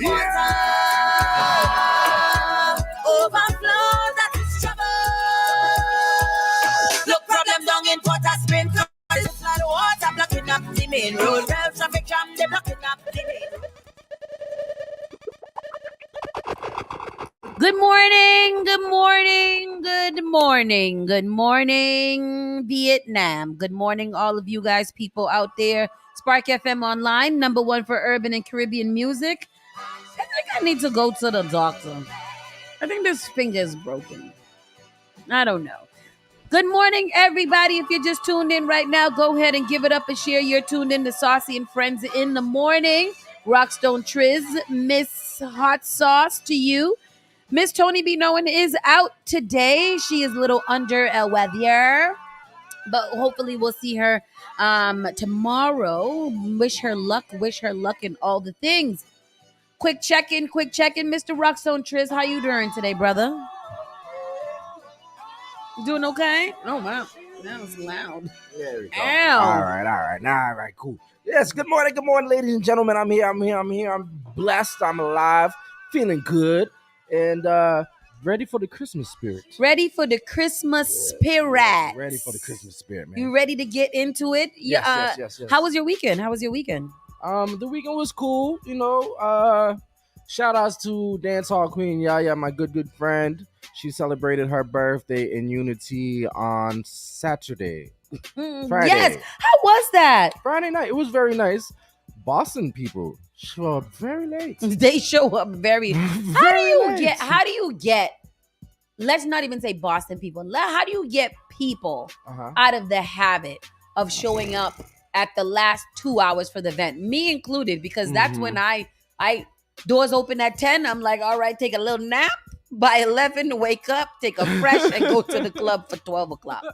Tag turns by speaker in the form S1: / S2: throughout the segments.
S1: water. Overflow, that is trouble. Look, problem down in Port of Spring. It's like water blocking up the main road. Well, traffic jam, they blocking up the main road.
S2: Good morning, good morning, good morning, good morning, Vietnam. Good morning, all of you guys, people out there. Spark FM Online, #1 for urban and Caribbean music. I think I need to go to the doctor. I think this finger is broken. I don't know. Good morning, everybody. If you're just tuned in right now, go ahead and give it up and share. You're tuned in to Saucy and Friends in the Morning. Rockstone Triz, Miss Hot Sauce to you. Miss Tony B. Noen is out today. She is a little under a weather, but hopefully we'll see her tomorrow. Wish her luck and all the things. Quick check-in, Mr. Rockstone Triz. How you doing today, brother? Doing okay? Oh, wow. That was loud.
S3: There we go.
S2: Ow.
S3: All right, cool. Yes, good morning, ladies and gentlemen. I'm here. I'm blessed. I'm alive, feeling good, and ready for the Christmas spirit.
S2: Ready for the Christmas spirit.
S3: Ready for the Christmas spirit, man.
S2: You ready to get into it?
S3: Yes.
S2: How was your weekend?
S3: The weekend was cool. You know, shout outs to Dancehall Queen Yaya, my good friend. She celebrated her birthday in Unity on Saturday. Friday.
S2: Yes. How was that?
S3: Friday night. It was very nice. Boston people show up very late.
S2: They show up very. How do you get? Let's not even say Boston people. How do you get people out of the habit of showing up at the last 2 hours for the event? Me included, because that's when I doors open at 10. I'm like, all right, take a little nap. By 11, wake up, take a fresh, and go to the club for 12 o'clock.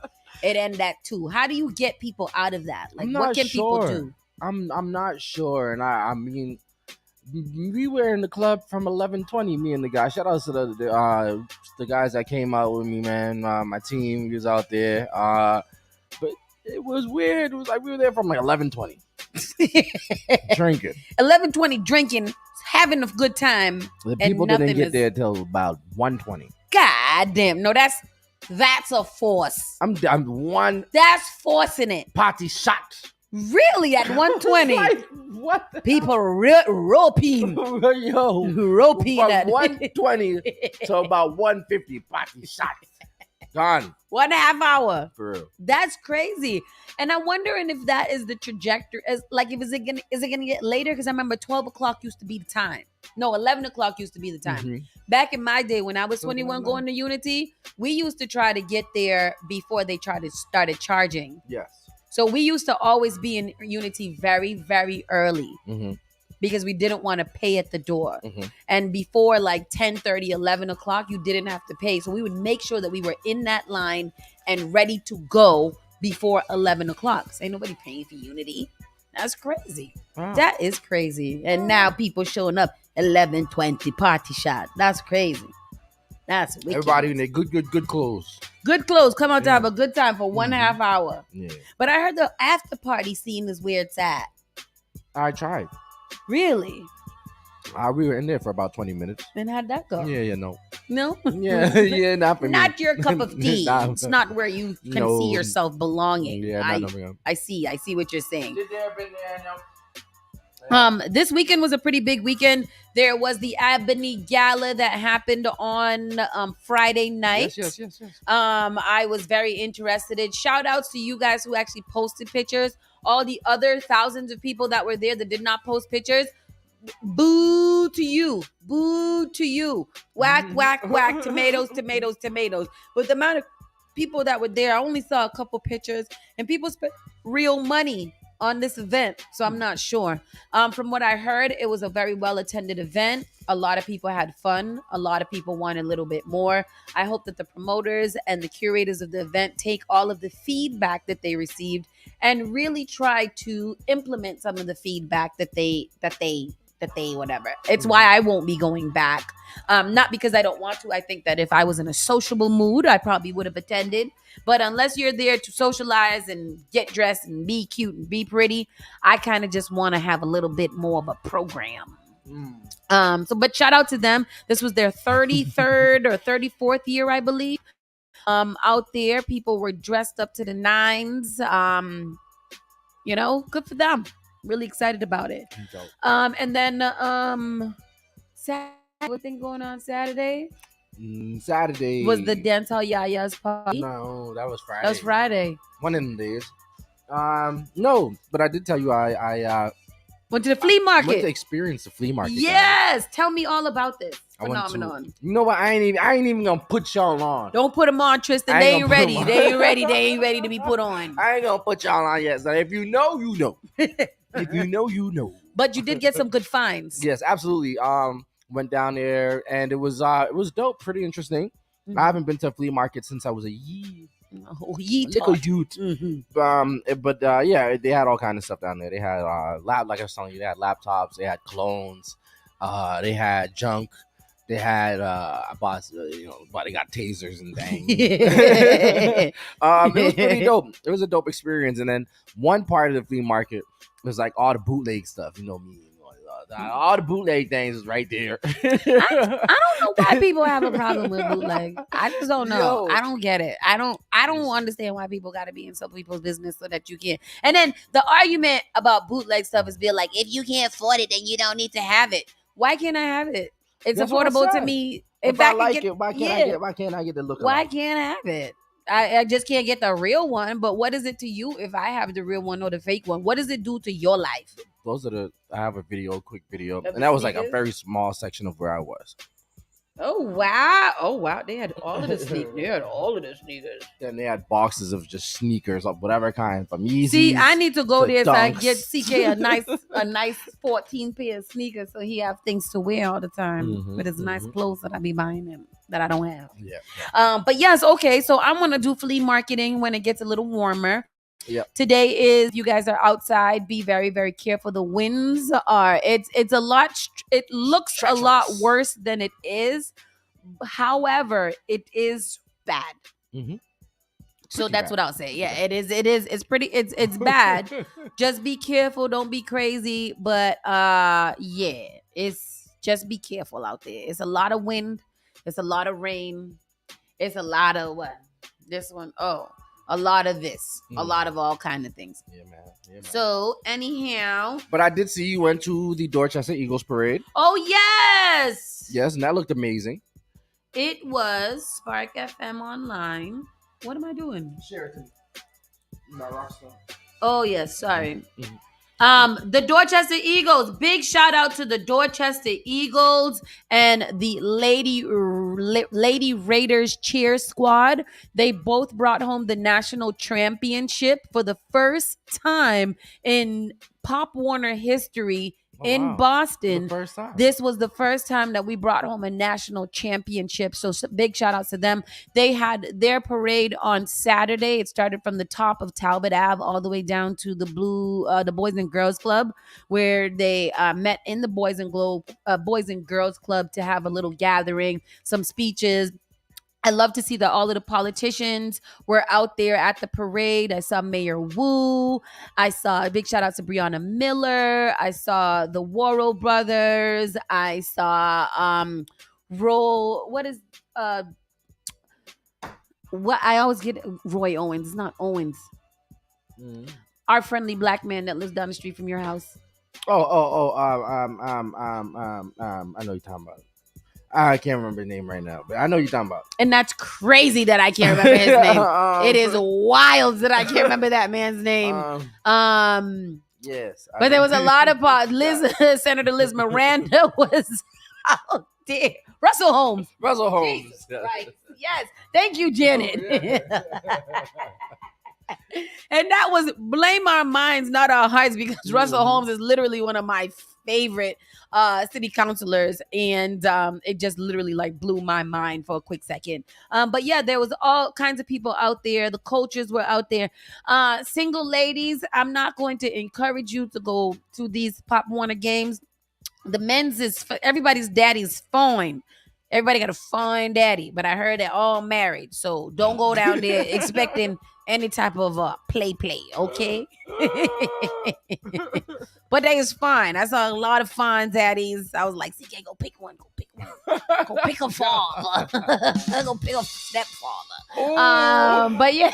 S2: It ended at 2. How do you get people out of that? Like, what can people do?
S3: I'm not sure, and I mean, we were in the club from 11:20. Me and the guys. Shout out to the guys that came out with me, man. My team was out there. But it was weird. It was like we were there from like 11:20, drinking.
S2: 11:20 drinking, having a good time.
S3: The people didn't get there till about 1:20.
S2: God damn! No, that's a force.
S3: I'm one.
S2: That's forcing it.
S3: Party shot.
S2: Really, at 1:20?
S3: Like, what?
S2: People roping.
S3: Yo,
S2: roping
S3: from
S2: at
S3: 1:20 to about 1:50. Party shot. Gone.
S2: 1.5 hour.
S3: For real.
S2: That's crazy. And I'm wondering if that is the trajectory. Is it gonna get later? Because I remember 12 o'clock used to be the time. No, 11 o'clock used to be the time.
S3: Mm-hmm.
S2: Back in my day when I was 21 going to Unity, we used to try to get there before they started charging.
S3: Yes.
S2: So we used to always be in Unity very, very early.
S3: Mm-hmm.
S2: Because we didn't want to pay at the door.
S3: Mm-hmm.
S2: And before like 10:30, 11 o'clock, you didn't have to pay. So we would make sure that we were in that line and ready to go before 11 o'clock. So ain't nobody paying for Unity. That's crazy.
S3: Wow.
S2: That is crazy. And now people showing up 11:20 party shot. That's crazy. That's wicked.
S3: Everybody in their good clothes.
S2: Good clothes. Come out to have a good time for 1.5 hour.
S3: Yeah.
S2: But I heard the after party scene is where it's at.
S3: I tried.
S2: Really?
S3: We were in there for about 20 minutes.
S2: And how'd that go?
S3: Yeah, no.
S2: No?
S3: Yeah, not for me.
S2: Not your cup of tea. It's not where you can see yourself belonging.
S3: Yeah,
S2: I see what you're saying.
S3: Been there, no.
S2: This weekend was a pretty big weekend. There was the Ebony Gala that happened on Friday night.
S3: Yes.
S2: I was very interested in. Shout outs to you guys who actually posted pictures. All the other thousands of people that were there that did not post pictures. Boo to you. Whack. Tomatoes. But the amount of people that were there, I only saw a couple pictures, and people spent real money on this event, so I'm not sure. From what I heard, it was a very well-attended event. A lot of people had fun. A lot of people wanted a little bit more. I hope that the promoters and the curators of the event take all of the feedback that they received and really try to implement some of the feedback that they whatever. It's why I won't be going back. Not because I don't want to. I think that if I was in a sociable mood, I probably would have attended. But unless you're there to socialize and get dressed and be cute and be pretty, I kind of just want to have a little bit more of a program. But shout out to them. This was their 33rd or 34th year, I believe. Out there, people were dressed up to the nines. Good for them. Really excited about it. And then Saturday, what thing going on Saturday?
S3: Saturday
S2: was the Dancehall Yaya's party.
S3: No, that was Friday.
S2: That was Friday.
S3: One of them days. No, but I did tell you I
S2: went to the flea market.
S3: Went to experience the flea market.
S2: Yes, tell me all about this phenomenon.
S3: You know what? I ain't even gonna put y'all on.
S2: Don't put them on, Tristan. They ain't ready. They ain't ready. They ain't ready to be put on.
S3: I ain't gonna put y'all on yet. So if you know, you know. If you know, you know.
S2: But you did get some good finds.
S3: Yes, absolutely. Went down there and it was dope, pretty interesting. Mm-hmm. I haven't been to a flea market since I was a little youth. Mm-hmm. But yeah, they had all kinds of stuff down there. They had like I was telling you, they had laptops, they had clones, they had junk, they had they got tasers and things. It was pretty dope. It was a dope experience. And then one part of the flea market was like all the bootleg stuff. You know me. All the bootleg things is right there.
S2: I don't know why people have a problem with bootleg. I just don't know. I don't get it. I don't understand why people got to be in some people's business so that you can. And then the argument about bootleg stuff is be like, if you can't afford it, then you don't need to have it. Why can't I have it? It's affordable to me.
S3: If I like it, why can't I get the look?
S2: Why can't I have it? I just can't get the real one. But what is it to you if I have the real one or the fake one? What does it do to your life?
S3: I have a quick video, and that was like a very small section of where I was.
S2: Oh wow! They had all of the sneakers.
S3: Then they had boxes of just sneakers of whatever kind, from Yeezys.
S2: See, I need to go there so I get CK a nice 14 pair of sneakers, so he have things to wear all the time with his nice clothes that I be buying him that I don't have.
S3: Yeah.
S2: But yes, okay. So I'm gonna do flea marketing when it gets a little warmer.
S3: Yep.
S2: Today is, you guys are outside, be very, very careful. The winds are, it's a lot, it looks treacherous. A lot worse than it is. However, it is bad. Mm-hmm. So that's bad. What I'll say. Yeah, it is. It's pretty, it's bad. Just be careful. Don't be crazy. But yeah, it's just be careful out there. It's a lot of wind. It's a lot of rain. It's a lot of what? This one. Oh. A lot of this, a lot of all kind of things.
S3: Yeah, man.
S2: So anyhow,
S3: but I did see you went to the Dorchester Eagles parade.
S2: Oh yes,
S3: and that looked amazing.
S2: It was Spark FM online. What am I doing?
S3: Sheraton.
S2: Oh yes, sorry. Mm-hmm. The Dorchester Eagles. Big shout out to the Dorchester Eagles and the Lady Raiders cheer squad. They both brought home the national championship for the first time in Pop Warner history. In Boston, this was the first time that we brought home a national championship. So big shout out to them. They had their parade on Saturday. It started from the top of Talbot Ave all the way down to the Boys and Girls Club, where they met in the Boys and Girls Club to have a little gathering, some speeches. I love to see that all of the politicians were out there at the parade. I saw Mayor Wu. I saw a big shout out to Breonna Miller. I saw the Worrell brothers. I saw what I always get Roy Owens. It's not Owens. Our friendly black man that lives down the street from your house.
S3: I know you're talking about. I can't remember his name right now, but I know you're talking about.
S2: And that's crazy that I can't remember his name. It is wild that I can't remember that man's name.
S3: Yes.
S2: But there was a lot of Senator Liz Miranda was out there. Russell Holmes.
S3: Jesus,
S2: right. Yes. Thank you, Janet. And that was blame our minds, not our hearts, because Russell Holmes is literally one of my favorite city councilors, and it just literally like blew my mind for a quick second. But yeah, there was all kinds of people out there. The coaches were out there. Single ladies, I'm not going to encourage you to go to these Pop Warner games. The men's is everybody's daddy's fine. Everybody got a fine daddy, but I heard they're all married, so don't go down there expecting any type of play, okay? But they is fine. I saw a lot of fine daddies. I was like, CK, go pick one. Go pick a father. Go pick a stepfather. But yeah,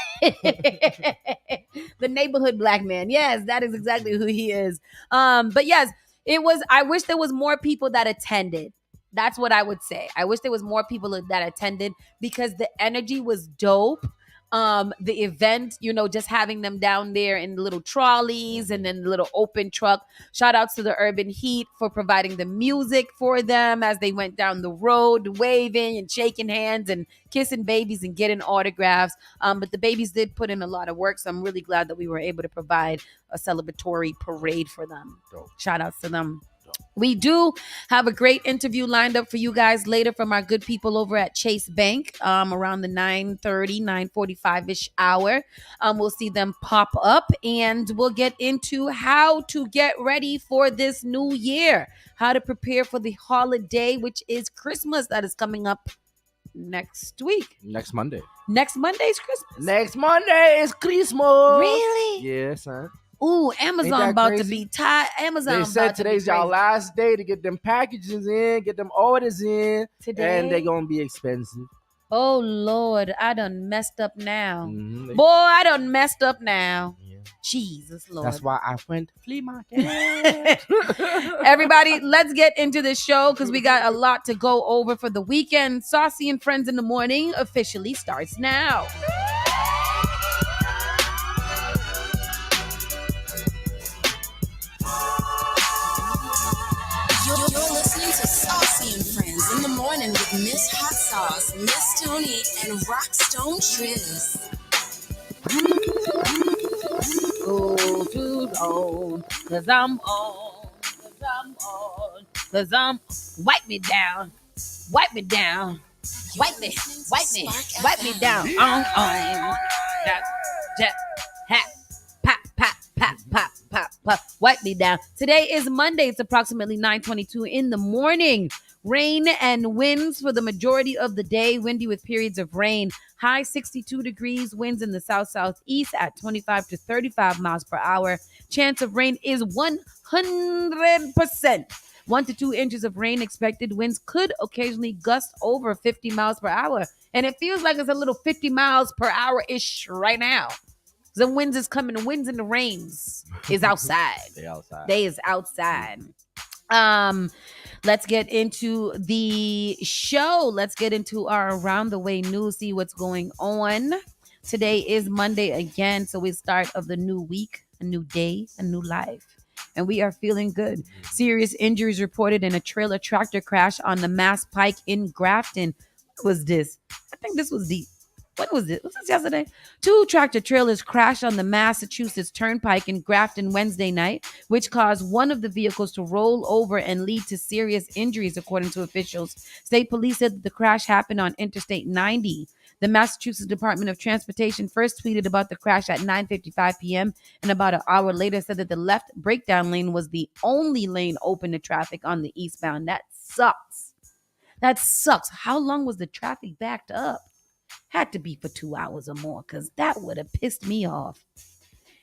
S2: the neighborhood black man. Yes, that is exactly who he is. But yes, it was. I wish there was more people that attended. That's what I would say. I wish there was more people that attended because the energy was dope. The event, just having them down there in the little trolleys and then the little open truck. Shout outs to the Urban Heat for providing the music for them as they went down the road, waving and shaking hands and kissing babies and getting autographs. But the babies did put in a lot of work, so I'm really glad that we were able to provide a celebratory parade for them.
S3: Dope.
S2: Shout outs to them. We do have a great interview lined up for you guys later from our good people over at Chase Bank around the 9:30, 9:45-ish hour. We'll see them pop up and we'll get into how to get ready for this new year, how to prepare for the holiday, which is Christmas that is coming up next week.
S3: Next Monday.
S2: Next Monday is Christmas.
S3: Next Monday is Christmas.
S2: Really?
S3: Yeah, son.
S2: Ooh, Amazon about
S3: crazy?
S2: to be tied. Amazon
S3: They said today's y'all last day to get them packages in, get them orders in.
S2: Today?
S3: And they're going to be expensive.
S2: Oh, Lord, I done messed up now.
S3: Mm-hmm.
S2: Boy, I done messed up now.
S3: Yeah.
S2: Jesus, Lord.
S3: That's why I went flea market.
S2: Everybody, let's get into the show because we got a lot to go over for the weekend. Saucy and Friends in the Morning officially starts now.
S1: You're listening to Saucy and Friends in the Morning with Miss Hot Sauce, Miss Tony, and Rockstone Triz.
S2: Go to on, cause I'm on, cause I'm wipe me down, wipe me down, wipe me down. Pop, wipe me down. Today is Monday. It's approximately 9:22 in the morning. Rain and winds for the majority of the day. Windy with periods of rain. High 62 degrees. Winds in the south-southeast at 25 to 35 miles per hour. Chance of rain is 100%. 1 to 2 inches of rain expected. Winds could occasionally gust over 50 miles per hour. And it feels like it's a little 50 miles per hour-ish right now. The winds is coming. The winds and the rains is outside. They is outside. Let's get into the show. Let's get into our Around the Way news, see what's going on. Today is Monday again, so we start of the new week, a new day, a new life. And we are feeling good. Serious injuries reported in a trailer tractor crash on the Mass Pike in Grafton. What was this? I think this was when was it? Was this yesterday? 2 tractor trailers crashed on the Massachusetts Turnpike in Grafton Wednesday night, which caused one of the vehicles to roll over and lead to serious injuries, according to officials. State police said that the crash happened on Interstate 90. The Massachusetts Department of Transportation first tweeted about the crash at 9:55 p.m. and about an hour later said that the left breakdown lane was the only lane open to traffic on the eastbound. That sucks. How long was the traffic backed up? Had to be for 2 hours or more because that would have pissed me off.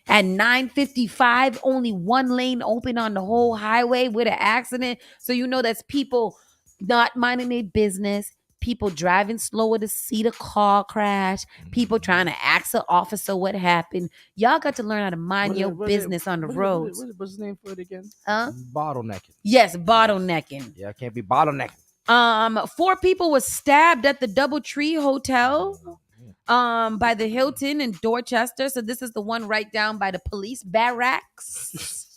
S2: At 9:55, only one lane open on the whole highway with an accident. So that's people not minding their business, people driving slower to see the car crash, people trying to ask the officer what happened. Y'all got to learn how to mind your business on the roads.
S3: What's the name for it again?
S2: Bottlenecking. Yes, bottlenecking.
S3: Yeah, I can't be bottlenecking.
S2: 4 people were stabbed at the DoubleTree Hotel by the Hilton in Dorchester. So this is the one right down by the police barracks.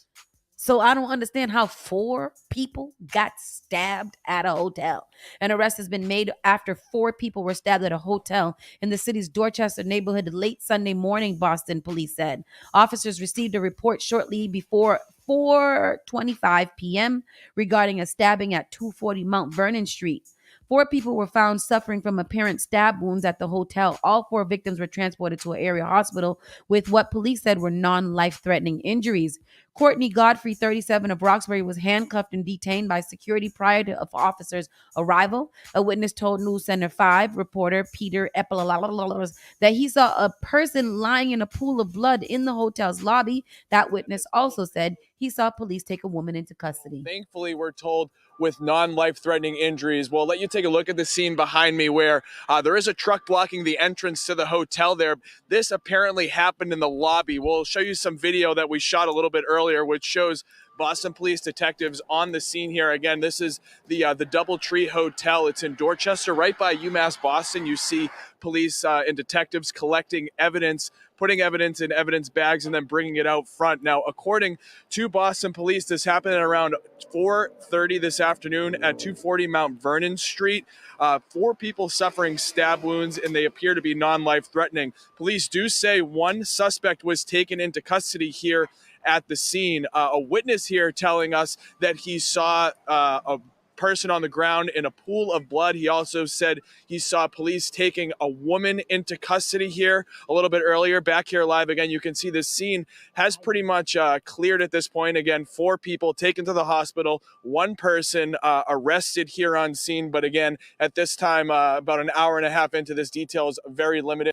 S2: So I don't understand how 4 people got stabbed at a hotel. An arrest has been made after 4 people were stabbed at a hotel in the city's Dorchester neighborhood late Sunday morning, Boston police said. Officers received a report shortly before 4:25 p.m. regarding a stabbing at 240 Mount Vernon Street. 4 people were found suffering from apparent stab wounds at the hotel. All 4 victims were transported to an area hospital with what police said were non-life-threatening injuries. Courtney Godfrey, 37, of Roxbury, was handcuffed and detained by security prior to officers' arrival. A witness told News Center 5 reporter Peter Epelalos that he saw a person lying in a pool of blood in the hotel's lobby. That witness also said he saw police take a woman into custody.
S4: Thankfully, we're told with non-life-threatening injuries. We'll let you take a look at the scene behind me where there is a truck blocking the entrance to the hotel there. This apparently happened in the lobby. We'll show you some video that we shot a little bit earlier, which shows Boston police detectives on the scene here. Again, this is the Doubletree Hotel. It's in Dorchester, right by UMass Boston. You see police and detectives collecting evidence, putting evidence in evidence bags, and then bringing it out front. Now, according to Boston police, this happened at around 4:30 this afternoon at 240 Mount Vernon Street. 4 people suffering stab wounds, and they appear to be non-life-threatening. Police do say one suspect was taken into custody here at the scene. A witness here telling us that he saw a person on the ground in a pool of blood. He also said he saw police taking a woman into custody here a little bit earlier. Back here live again, you can see this scene has pretty much cleared at this point. Again, 4 people taken to the hospital, 1 person arrested here on scene. But again, at this time, about an hour and a half into this, details very limited.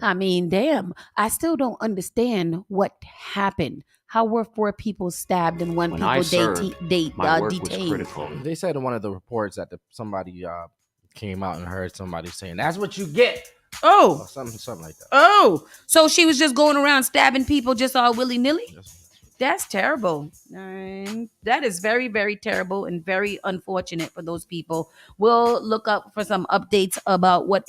S2: I mean, damn, I still don't understand what happened. How were 4 people stabbed and 1 people detained?
S3: They said in one of the reports that somebody came out and heard somebody saying, "That's what you get."
S2: Oh,
S3: Or something like that.
S2: Oh, so she was just going around stabbing people just all willy-nilly? That's terrible. That is very, very terrible and very unfortunate for those people. We'll look up for some updates about what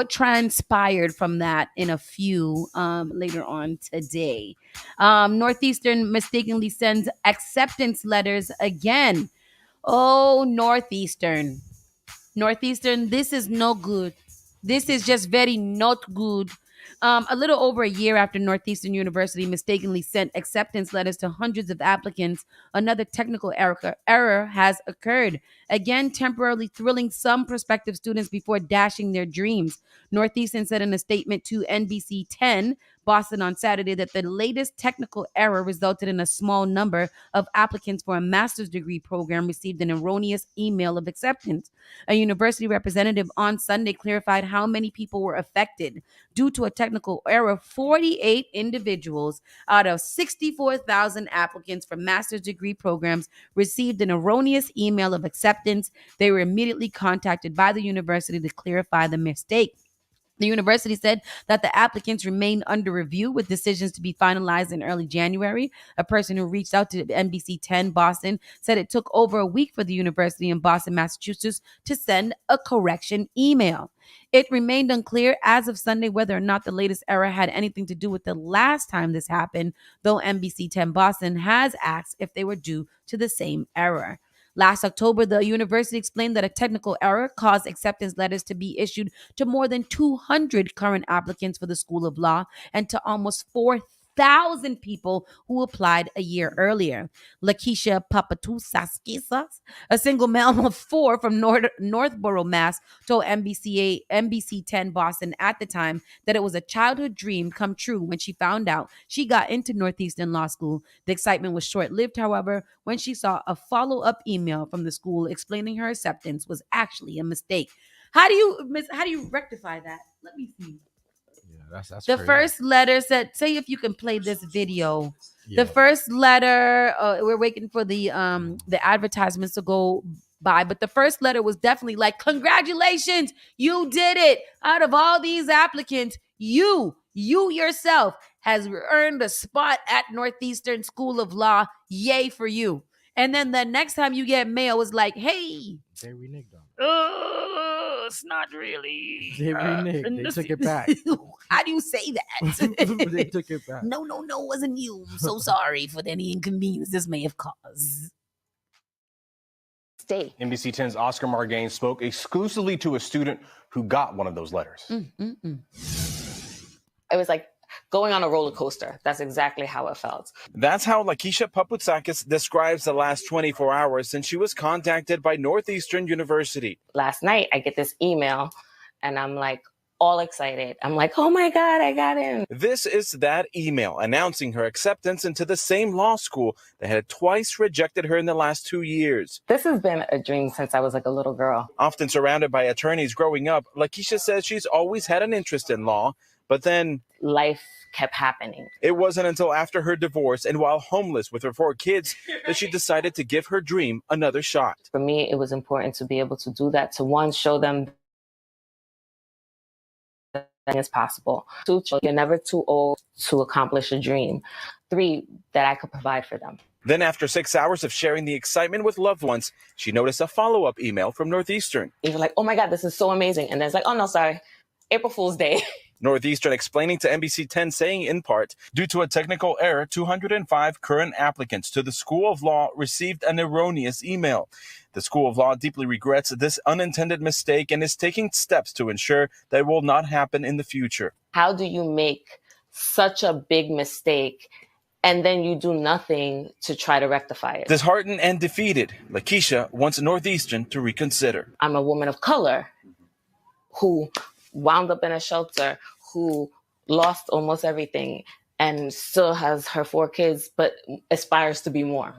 S2: transpired from that in a few later on today. Northeastern mistakenly sends acceptance letters again. Oh, Northeastern, this is no good. This is just very not good. A little over a year after Northeastern University mistakenly sent acceptance letters to hundreds of applicants, another technical error has occurred, again temporarily thrilling some prospective students before dashing their dreams. Northeastern said in a statement to NBC 10 Boston on Saturday that the latest technical error resulted in a small number of applicants for a master's degree program received an erroneous email of acceptance. A university representative on Sunday clarified how many people were affected. Due to a technical error, 48 individuals out of 64,000 applicants for master's degree programs received an erroneous email of acceptance. They were immediately contacted by the university to clarify the mistake. The university said that the applicants remain under review with decisions to be finalized in early January. A person who reached out to NBC 10 Boston said it took over a week for the university in Boston, Massachusetts to send a correction email. It remained unclear as of Sunday whether or not the latest error had anything to do with the last time this happened, though NBC 10 Boston has asked if they were due to the same error. Last October, the university explained that a technical error caused acceptance letters to be issued to more than 200 current applicants for the School of Law and to almost 4,000 people who applied a year earlier. Lakeisha Papatousaskisas, a single mom of 4 from Northborough, Mass, told NBC 10 Boston at the time that it was a childhood dream come true when she found out she got into Northeastern Law School. The excitement was short-lived, however, when she saw a follow-up email from the school explaining her acceptance was actually a mistake. How do you rectify that? Let me see.
S3: That's
S2: the
S3: crazy.
S2: First letter said, say if you can play this video.
S3: Yeah.
S2: The first letter, we're waiting for the advertisements to go by, but the first letter was definitely like, congratulations, you did it. Out of all these applicants, you yourself has earned a spot at Northeastern School of Law. Yay for you. And then the next time you get mail, it's like, hey,
S3: they reneged on it.
S2: It's not really.
S3: They reneged. They took it back.
S2: How do you say that?
S3: They took it back.
S2: No, it wasn't you. I'm so sorry for any inconvenience this may have caused.
S5: Stay. NBC 10's Oscar Margain spoke exclusively to a student who got one of those letters.
S6: It was like going on a roller coaster. That's exactly how it felt.
S7: That's how Lakeisha Paputsakis describes the last 24 hours since she was contacted by Northeastern University.
S6: Last night, I get this email, and I'm like, all excited. I'm like, oh my God, I got in.
S7: This is that email announcing her acceptance into the same law school that had twice rejected her in the last 2 years.
S6: This has been a dream since I was like a little girl.
S7: Often surrounded by attorneys growing up, Lakeisha says she's always had an interest in law, but then
S6: Life kept happening.
S7: it wasn't until after her divorce and while homeless with her 4 kids that she decided to give her dream another shot.
S6: For me, it was important to be able to do that, to one, show them that it's possible. 2, you're never too old to accomplish a dream. 3, that I could provide for them.
S7: Then after 6 hours of sharing the excitement with loved ones, she noticed a follow-up email from Northeastern.
S6: You're like, oh my God, this is so amazing. And then it's like, oh no, sorry, April Fool's Day.
S7: Northeastern explaining to NBC 10, saying in part, due to a technical error, 205 current applicants to the School of Law received an erroneous email. The School of Law deeply regrets this unintended mistake and is taking steps to ensure that it will not happen in the future.
S6: How do you make such a big mistake and then you do nothing to try to rectify it?
S7: Disheartened and defeated, Lakeisha wants Northeastern to reconsider.
S6: I'm a woman of color who wound up in a shelter, who lost almost everything and still has her 4 kids, but aspires to be more.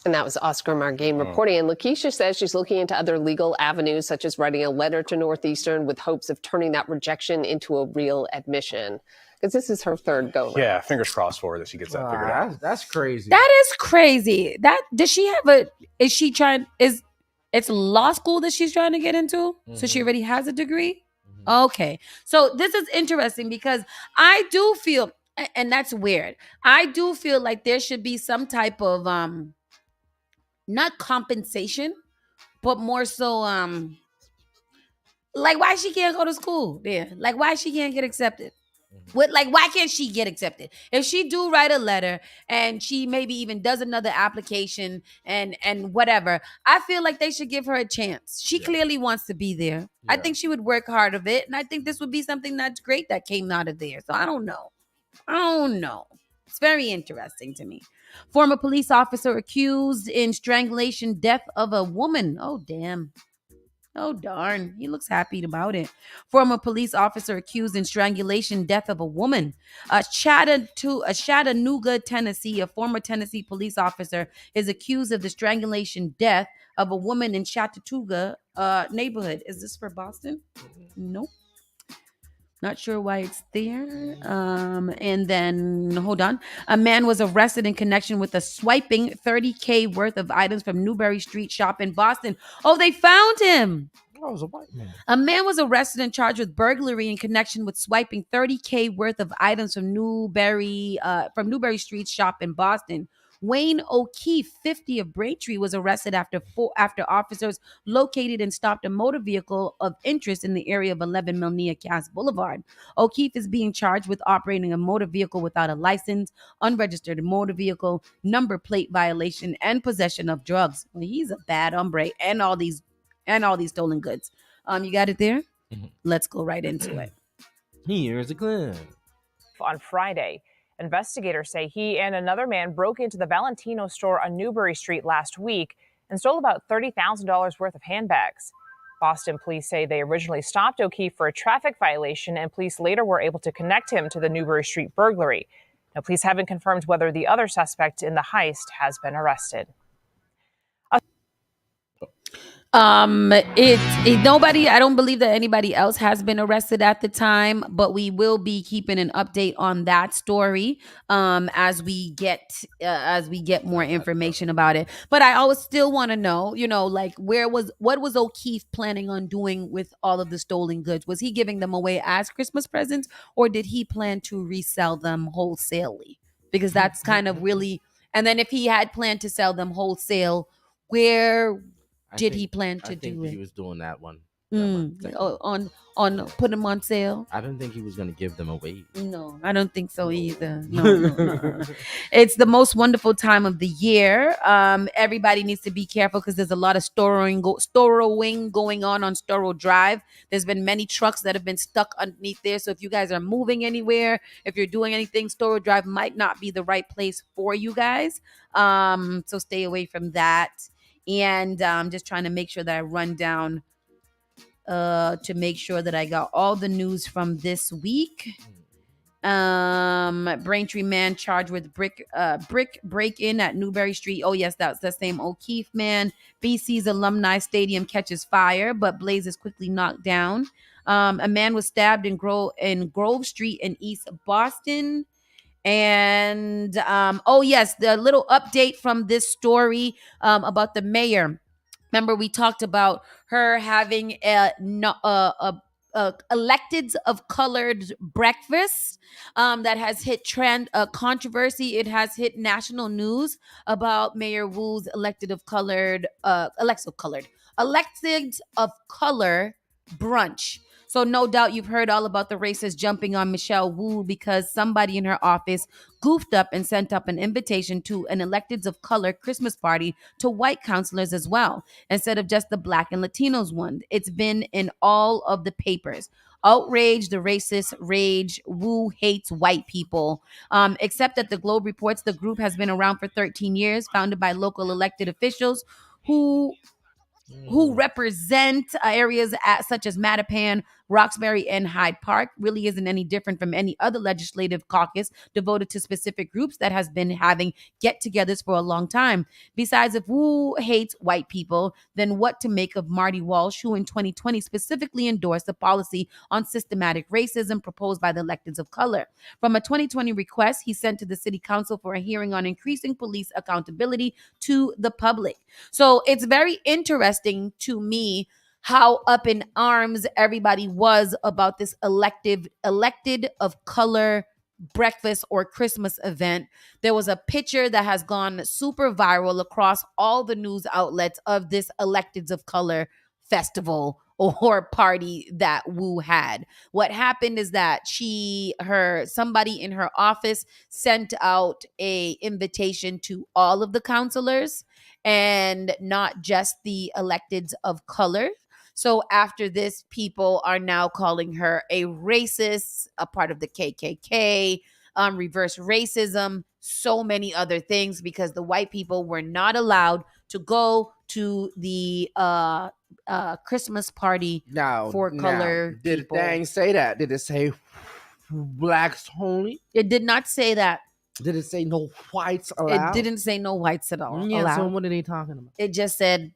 S8: And that was Oscar Margain reporting. And Lakeisha says she's looking into other legal avenues, such as writing a letter to Northeastern with hopes of turning that rejection into a real admission. Because this is her 3rd go round.
S5: Yeah, fingers crossed for her that she gets that figured out.
S3: That's crazy.
S2: That is crazy. Does she have it's law school that she's trying to get into? So she already has a degree? Okay. So this is interesting because I do feel, and that's weird, I do feel like there should be some type of not compensation, but more so like why she can't go to school there? Like why she can't get accepted? Why can't she get accepted? If she do write a letter and she maybe even does another application and whatever, I feel like they should give her a chance. She clearly wants to be there. I think she would work hard of it, and I think this would be something that's great that came out of there. So I don't know. It's very interesting to me. Former police officer accused in strangulation death of a woman. Oh, damn. Oh, darn. He looks happy about it. Former police officer accused in strangulation death of a woman. Chattanooga, Tennessee, a former Tennessee police officer is accused of the strangulation death of a woman in Chattanooga neighborhood. Is this for Boston? Nope. Not sure why it's there. And then, hold on. A man was arrested in connection with a swiping $30K worth of items from Newbury Street shop in Boston. Oh, they found him.
S3: Oh, it was a white man.
S2: A man was arrested and charged with burglary in connection with swiping $30K worth of items from Newbury Street shop in Boston. Wayne O'Keefe, 50 of Braintree, was arrested after officers located and stopped a motor vehicle of interest in the area of 11 Milnia Cass Boulevard. O'Keefe is being charged with operating a motor vehicle without a license, unregistered motor vehicle, number plate violation, and possession of drugs. Well, he's a bad hombre, and all these stolen goods. You got it there? Let's go right into it.
S3: Here's a clip.
S9: On Friday, investigators say he and another man broke into the Valentino store on Newbury Street last week and stole about $30,000 worth of handbags. Boston police say they originally stopped O'Keefe for a traffic violation, and police later were able to connect him to the Newbury Street burglary. Now, police haven't confirmed whether the other suspect in the heist has been arrested.
S2: I don't believe that anybody else has been arrested at the time, but we will be keeping an update on that story as we get more information about it. But I always still want to know, like what was O'Keefe planning on doing with all of the stolen goods? Was he giving them away as Christmas presents, or did he plan to resell them wholesalely? Because that's kind of really, and then if he had planned to sell them wholesale, where did he plan to do it?
S3: He was doing that one.
S2: Put them on sale.
S3: I didn't think he was going to give them away.
S2: No, I don't think so either. No. It's the most wonderful time of the year. Everybody needs to be careful because there's a lot of storowing going on Storrow Drive. There's been many trucks that have been stuck underneath there. So if you guys are moving anywhere, if you're doing anything, Storrow Drive might not be the right place for you guys. So stay away from that. And just trying to make sure that I run down to make sure that I got all the news from this week. Braintree man charged with brick break-in at Newberry Street. Oh yes, that's the same O'Keefe man. BC's alumni stadium catches fire, but blaze is quickly knocked down. A man was stabbed in Grove Street in East Boston. And oh yes, the little update from this story about the mayor. Remember, we talked about her having a electeds of colored breakfast that has hit trend controversy. It has hit national news about Mayor Wu's electeds of color brunch. So no doubt you've heard all about the racists jumping on Michelle Wu because somebody in her office goofed up and sent up an invitation to an electeds of color Christmas party to white counselors as well, instead of just the black and Latinos one. It's been in all of the papers. Outrage, the racist rage, Wu hates white people. Except that the Globe reports the group has been around for 13 years, founded by local elected officials who represent areas such as Mattapan, Roxbury, and Hyde Park. Really isn't any different from any other legislative caucus devoted to specific groups that has been having get-togethers for a long time. Besides, if Wu hates white people, then what to make of Marty Walsh, who in 2020 specifically endorsed the policy on systematic racism proposed by the electeds of color? From a 2020 request he sent to the city council for a hearing on increasing police accountability to the public. So it's very interesting to me how up in arms everybody was about this elected of color breakfast or Christmas event. There was a picture that has gone super viral across all the news outlets of this electeds of color festival or party that Wu had. What happened is that somebody in her office sent out a invitation to all of the counselors and not just the electeds of color. So after this, people are now calling her a racist, a part of the KKK, reverse racism, so many other things, because the white people were not allowed to go to the Christmas party for color
S3: did
S2: people.
S3: the thing say that? Did it say blacks only?
S2: It did not say that.
S3: Did it say no whites allowed?
S2: It didn't say no whites at all.
S3: Yeah,
S2: allowed.
S3: so what are they talking about?
S2: It just said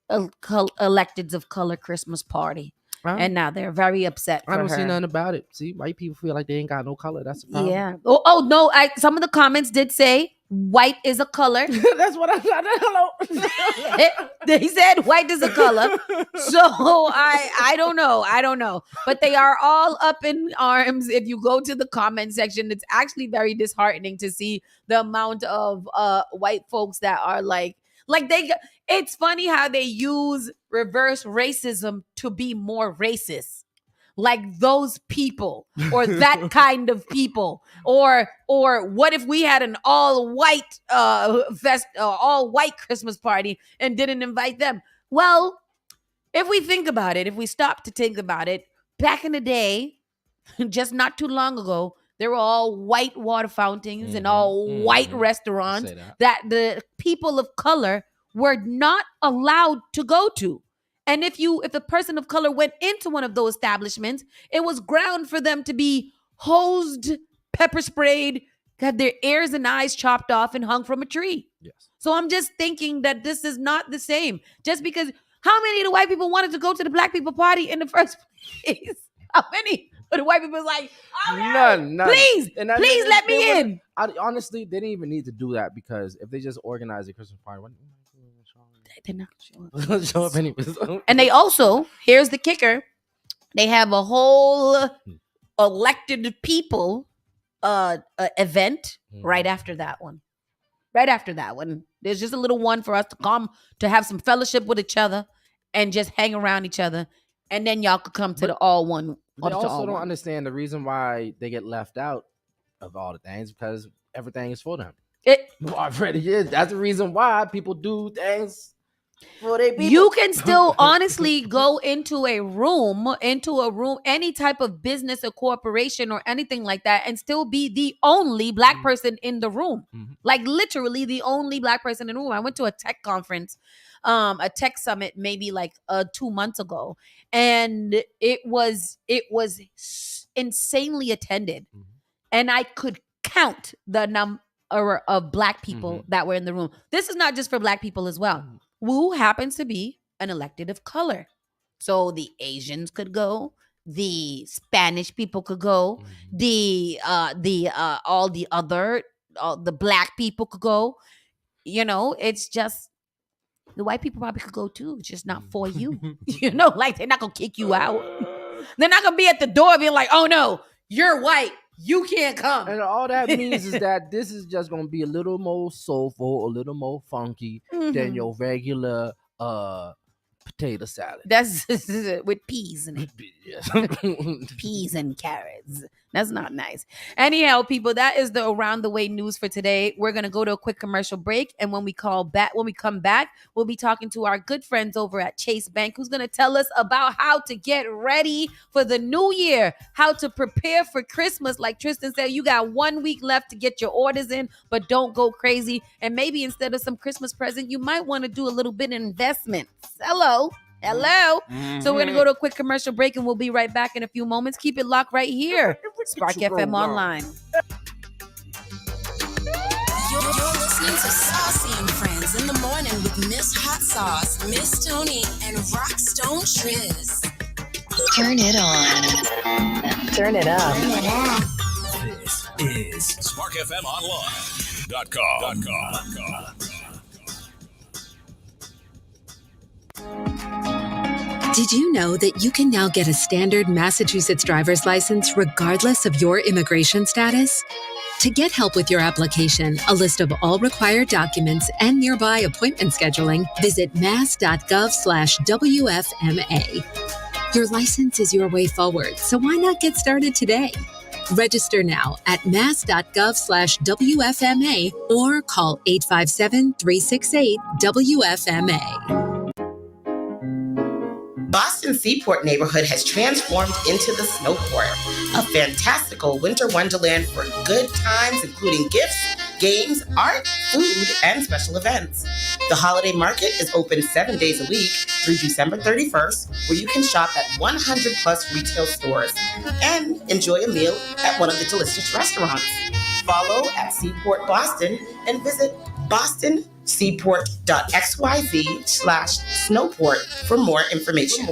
S2: electeds of color Christmas party. And now they're very upset for
S3: I don't
S2: her.
S3: see nothing about it. See, white people feel like they ain't got no color. That's the problem.
S2: Yeah. Oh no, some of the comments did say white is a color.
S3: That's what I thought. Hello.
S2: They said white is a color. So I don't know. But they are all up in arms. If you go to the comment section, it's actually very disheartening to see the amount of white folks that are it's funny how they use reverse racism to be more racist. Like those people or that kind of people, or what if we had an all white all white Christmas party and didn't invite them? Well, if we think about it, if we stop to think about it, back in the day, just not too long ago, there were all white water fountains and all white restaurants that the people of color were not allowed to go to. And if a person of color went into one of those establishments, it was ground for them to be hosed, pepper sprayed, had their ears and eyes chopped off and hung from a tree.
S3: Yes.
S2: So I'm just thinking that this is not the same. Just because how many of the white people wanted to go to the black people party in the first place? How many of the white people was like, oh,
S3: none.
S2: Please let me in.
S3: Honestly, they didn't even need to do that, because if they just organize a Christmas party,
S2: they're not gonna
S3: show up anyways.
S2: And they also, here's the kicker, they have a whole elected people event right after that one. Right after that one. There's just a little one for us to come to have some fellowship with each other and just hang around each other. And then y'all could come to the all one.
S3: They also don't understand the reason why they get left out of all the things, because everything is for them. It already is. That's the reason why people do things for their people.
S2: You can still honestly go into a room, any type of business or corporation or anything like that, and still be the only Black person in the room. Like literally the only Black person in the room. I went to a tech conference, a tech summit maybe like 2 months ago, and it was insanely attended, and I could count the number of Black people that were in the room. This is not just for Black people as well. Wu happens to be an elected of color, so the Asians could go, the Spanish people could go, the Black people could go. You know, it's just the white people probably could go too. It's just not for you. You know, like they're not gonna kick you out. They're not gonna be at the door being like, "Oh no, you're white, you can't come."
S3: And all that means is that this is just gonna be a little more soulful, a little more funky than your regular potato salad.
S2: That's with peas in it. Peas and carrots. That's not nice. Anyhow, people, that is the Around the Way news for today. We're gonna go to a quick commercial break, and when we come back, we'll be talking to our good friends over at Chase Bank, who's gonna tell us about how to get ready for the new year, how to prepare for Christmas. Like Tristan said, you got 1 week left to get your orders in, but don't go crazy. And maybe instead of some Christmas present, you might want to do a little bit of investments. Hello. So we're going to go to a quick commercial break, and we'll be right back in a few moments. Keep it locked right here. Spark FM Online.
S1: You're listening to Saucy and Friends in the morning with Miss Hot Sauce, Miss Tony, and Rockstone Triz.
S10: Turn it on.
S6: Turn it up.
S10: This is SparkFMOnline.com.
S11: Did you know that you can now get a standard Massachusetts driver's license regardless of your immigration status? To get help with your application, a list of all required documents, and nearby appointment scheduling, visit mass.gov/WFMA. Your license is your way forward, so why not get started today? Register now at mass.gov/WFMA or call 857-368-WFMA.
S12: Boston Seaport neighborhood has transformed into the Snowport, a fantastical winter wonderland for good times, including gifts, games, art, food, and special events. The holiday market is open 7 days a week through December 31st, where you can shop at 100 plus retail stores and enjoy a meal at one of the delicious restaurants. Follow at Seaport Boston and visit bostonseaport.xyz/snowport for more information.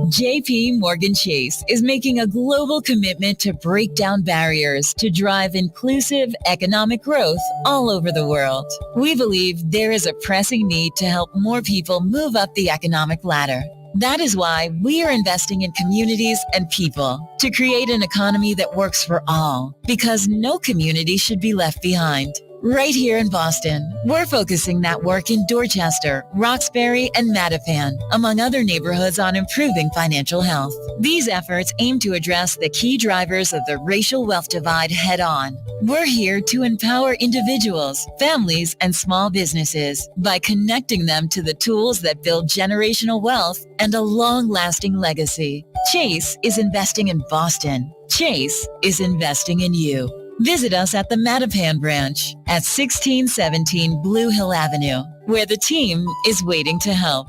S10: JP Morgan Chase is making a global commitment to break down barriers to drive inclusive economic growth all over the world. We believe there is a pressing need to help more people move up the economic ladder. That is why we are investing in communities and people to create an economy that works for all, because no community should be left behind. Right here in Boston, we're focusing that work in Dorchester, Roxbury, and Mattapan, among other neighborhoods, on improving financial health. These efforts aim to address the key drivers of the racial wealth divide head on. We're here to empower individuals, families, and small businesses by connecting them to the tools that build generational wealth and a long-lasting legacy. Chase is investing in Boston. Chase is investing in you. Visit us at the Mattapan branch at 1617 Blue Hill Avenue, where the team is waiting to help.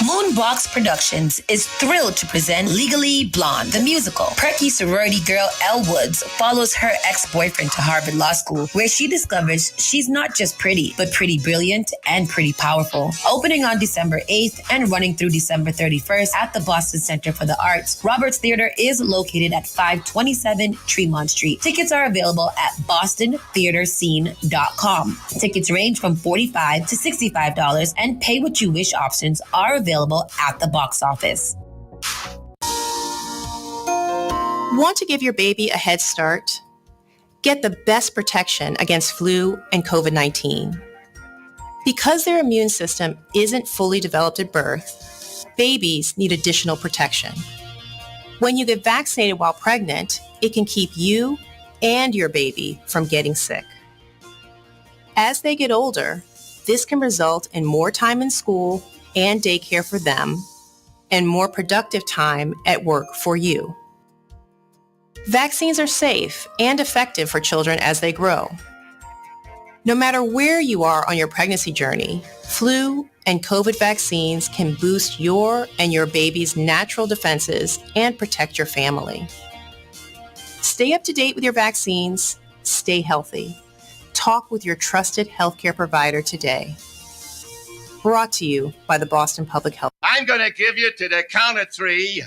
S1: Moonbox Productions is thrilled to present Legally Blonde, the musical. Perky sorority girl Elle Woods follows her ex-boyfriend to Harvard Law School, where she discovers she's not just pretty, but pretty brilliant and pretty powerful. Opening on December 8th and running through December 31st at the Boston Center for the Arts, Roberts Theater is located at 527 Tremont Street. Tickets are available at bostontheaterscene.com. Tickets range from $45 to $65, and pay what you wish options are available at the box office.
S13: Want to give your baby a head start? Get the best protection against flu and COVID-19. Because their immune system isn't fully developed at birth, babies need additional protection. When you get vaccinated while pregnant, it can keep you and your baby from getting sick. As they get older, This can result in more time in school and daycare for them and more productive time at work for you. Vaccines are safe and effective for children as they grow. No matter where you are on your pregnancy journey, flu and COVID vaccines can boost your and your baby's natural defenses and protect your family. Stay up to date with your vaccines. Stay healthy. Talk with your trusted healthcare provider today. Brought to you by the Boston Public Health.
S14: I'm going to give you to the count of 3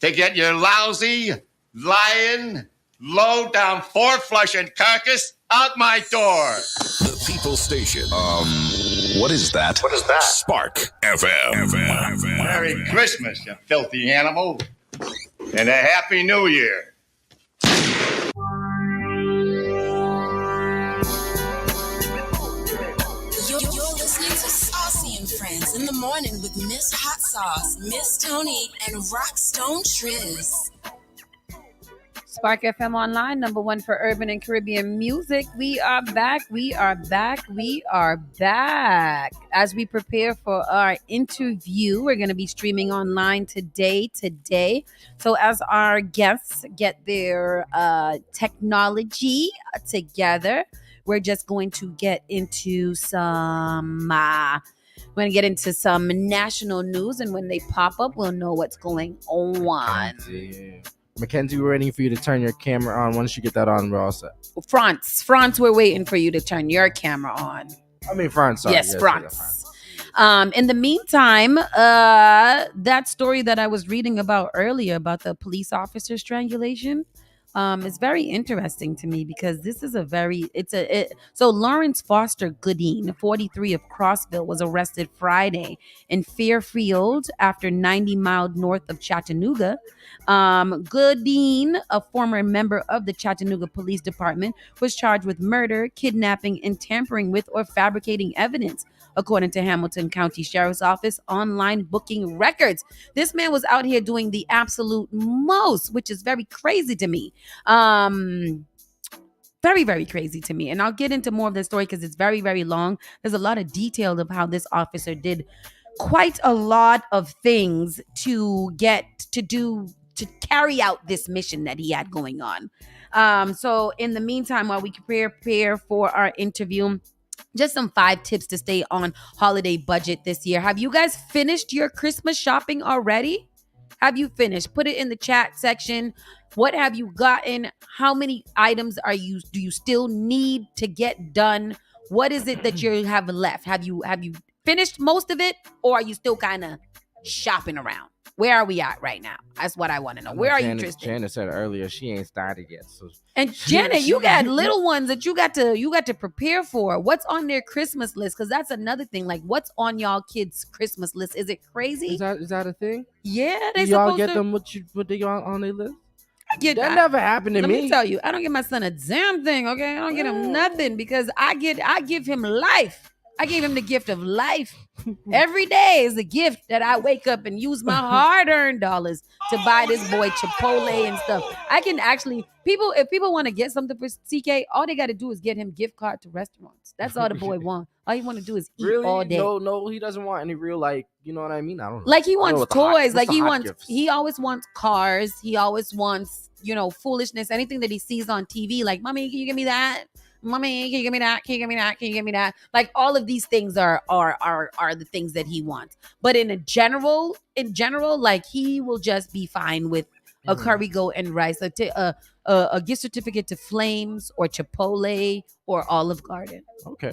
S14: to get your lousy, lying, low-down, four-flushing carcass out my door.
S15: The People Station. What is that?
S14: What is that?
S15: Spark FM.
S14: Merry Christmas, you filthy animal. And a Happy New Year.
S16: You're listening to Saucy and Friends in the morning with Miss Hot Sauce, Miss Tony, and Rockstone Triz.
S2: Spark FM Online, number one for urban and Caribbean music. We are back. As we prepare for our interview, we're going to be streaming online today. So as our guests get their technology together, we're just going to get into some national news, and when they pop up, we'll know what's going on.
S3: Mackenzie, we're waiting for you to turn your camera on. Once you get that on, we're all set.
S2: France, we're waiting for you to turn your camera on.
S3: I mean, France. Sorry.
S2: Yes, France. In the meantime, that story that I was reading about earlier about the police officer strangulation is very interesting to me because this is so Lawrence Foster Goodine, 43 of Crossville, was arrested Friday in Fairfield after 90 miles north of Chattanooga. Goodine, a former member of the Chattanooga Police Department, was charged with murder, kidnapping, and tampering with or fabricating evidence, according to Hamilton County Sheriff's Office online booking records. This man was out here doing the absolute most, which is very crazy to me. Very, very crazy to me. And I'll get into more of this story because it's very, very long. There's a lot of detail of how this officer did quite a lot of things to carry out this mission that he had going on. So in the meantime, while we prepare for our interview, just some 5 tips to stay on holiday budget this year. Have you guys finished your Christmas shopping already? Have you finished? Put it in the chat section. What have you gotten? How many items do you still need to get done? What is it that you have left? Have you finished most of it, or are you still kind of shopping around? Where are we at right now? That's what I want to know. Where are you interested?
S3: Janet said earlier she ain't started yet. So
S2: and Janet, you got little ones that you got to prepare for. What's on their Christmas list? Because that's another thing. Like, what's on y'all kids' Christmas list? Is it crazy?
S3: Is that a thing?
S2: Yeah,
S3: y'all get them what they got on their list? That never happened to me.
S2: Let me tell you, I don't give my son a damn thing. Okay, I don't get him nothing because I give him life. I gave him the gift of life. Every day is a gift that I wake up and use my hard-earned dollars to buy this boy Chipotle and stuff. I can actually, if people want to get something for CK, all they got to do is get him gift card to restaurants. That's all the boy wants. All he want to do is eat all day.
S3: No, he doesn't want any real, you know what I mean? I don't know.
S2: Like, he wants toys. He always wants cars. He always wants, foolishness. Anything that he sees on TV, like, Mommy, can you give me that? Mommy, can you give me that? Can you give me that? Can you give me that? Like, all of these things are the things that he wants. But in general, like, he will just be fine with a curry goat and rice, a gift certificate to Flames or Chipotle or Olive Garden.
S3: Okay.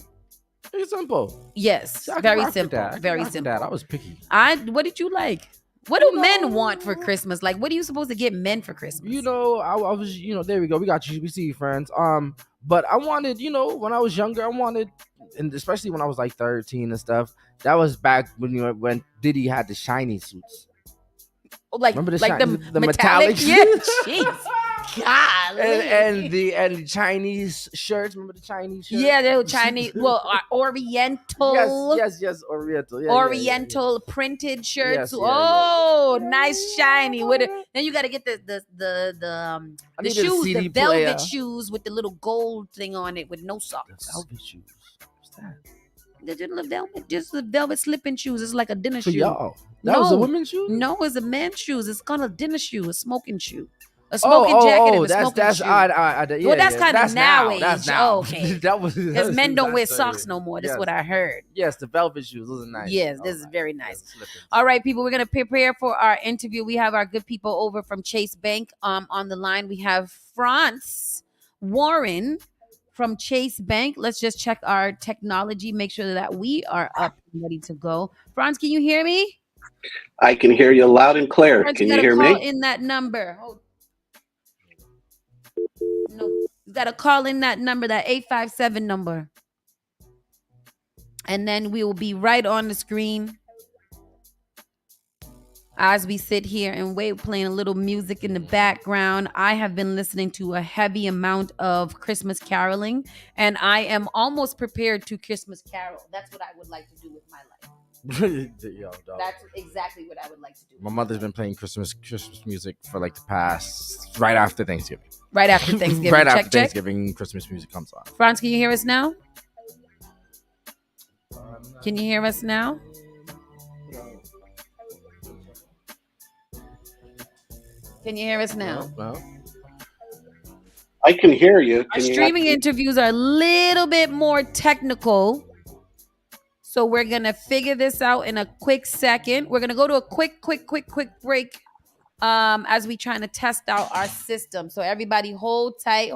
S3: It's simple.
S2: Yes, very simple. Very simple.
S3: I was picky.
S2: What did you like? What do men want for Christmas? Like, what are you supposed to get men for Christmas?
S3: I was, there we go. We got you. We see you, friends. But I wanted, when I was younger, and especially when I was like 13 and stuff. That was back when Diddy had the shiny suits.
S2: Like,
S3: remember
S2: the
S3: metallic?
S2: Yeah, jeez. God.
S3: And the Chinese shirts. Remember the Chinese shirts?
S2: Yeah, they were Chinese. Well, Oriental.
S3: Yes, Oriental. Yeah,
S2: Oriental printed shirts.
S3: Yes,
S2: nice shiny. With it. Then you got to get the shoes, the velvet shoes with the little gold thing on it with no socks.
S3: Velvet shoes. What's that?
S2: Just the velvet slipping shoes. It's like a dinner
S3: For
S2: shoe.
S3: y'all. That was a women's shoe?
S2: No, it's a man's shoes. It's called a dinner shoe, a smoking shoe. A smoking jacket and a smoking shoe.
S3: Yeah,
S2: Well, that's
S3: yeah.
S2: kind of
S3: That's
S2: now
S3: now.
S2: age.
S3: That's now.
S2: Okay.
S3: That was
S2: Because men don't wear
S3: that's
S2: socks no more. That's
S3: yes.
S2: what I heard.
S3: Yes, the velvet shoes. Those are nice.
S2: Yes, this is very nice. All right, people, we're going to prepare for our interview. We have our good people over from Chase Bank on the line. We have France Warren from Chase Bank. Let's just check our technology, make sure that we are up and ready to go. Franz, can you hear me?
S17: I can hear you loud and clear.
S2: Franz,
S17: Can
S2: you
S17: you
S2: gotta
S17: hear
S2: call
S17: me?
S2: in that number. No, you gotta call in that number, that 857 number. And then we will be right on the screen as we sit here and wait, playing a little music in the background. I have been listening to a heavy amount of Christmas caroling, and I am almost prepared to Christmas carol. That's what I would like to do with my life.
S3: Yo, dog.
S2: That's exactly what I would like to do.
S3: My mother's been playing Christmas music for like the past right after Thanksgiving.
S2: Right after Thanksgiving.
S3: Right
S2: check,
S3: after Thanksgiving, Christmas music comes on.
S2: Franz, can you hear us now? Can you hear us now? Can you hear us now?
S3: Well,
S17: I can hear you.
S2: Our
S17: Can you
S2: streaming
S17: not-
S2: interviews are a little bit more technical. So we're going to figure this out in a quick second. We're going to go to a quick break as we trying to test out our system. So everybody hold tight.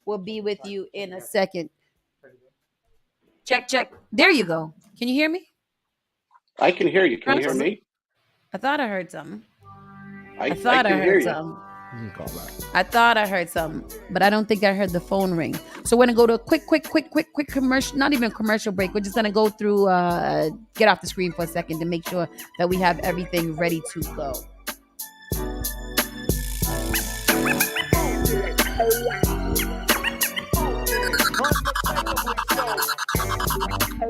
S2: We'll be with you in a second. Check. There you go. Can you hear me?
S17: I can hear you. Can you hear me?
S2: I thought I heard something.
S17: I
S2: thought I
S17: can hear
S2: heard
S17: you.
S2: something.
S3: you can call back.
S2: I thought I heard something, but I don't think I heard the phone ring. So we're gonna go to a quick commercial, not even a commercial break. We're just gonna go through, get off the screen for a second to make sure that we have everything ready to go.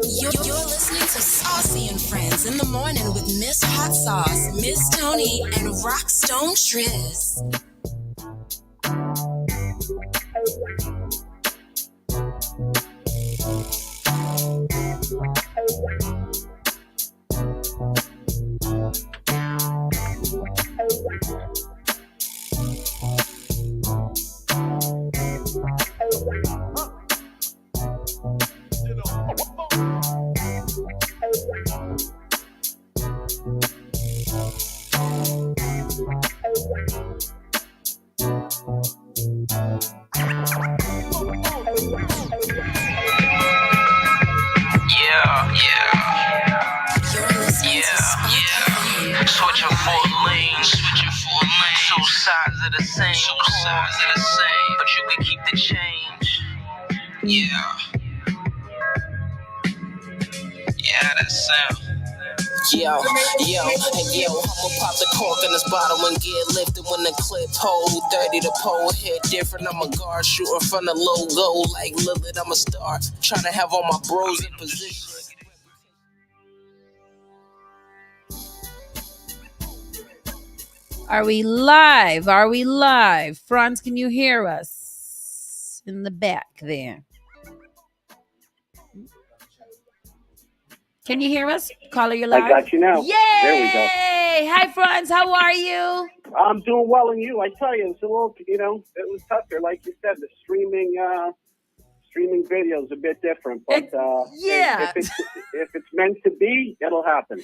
S16: You're listening to Saucy and Friends in the morning with Miss Hot Sauce, Miss Tony, and Rockstone Triz.
S18: Switching four lanes. Two sides of the same. But you can keep the change. Yeah, that sound.
S19: Yo, I'ma pop the cork in this bottle and get lifted when the clip hold 30. The pole hit different. I'm a guard shooting from the logo like Lillard. I'm a star trying to have all my bros in position.
S2: Are we live? Franz, can you hear us in the back there? Can you hear us? Caller, you're live.
S17: I got you now.
S2: Yay!
S17: There we go.
S2: Hi, Franz. How are you?
S17: I'm doing well, and you? I tell you, it's a little, it was tougher. Like you said, the streaming video is a bit different, but
S2: yeah.
S17: if it's meant to be, it'll happen.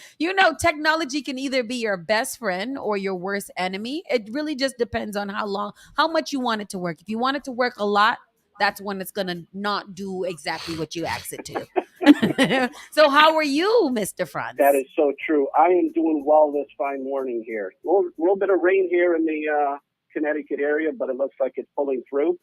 S2: Technology can either be your best friend or your worst enemy. It really just depends on how much you want it to work. If you want it to work a lot, that's when it's gonna not do exactly what you asked it to. So how are you, Mr. Franz?
S17: That is so true. I am doing well this fine morning here. A little bit of rain here in the Connecticut area, but it looks like it's pulling through.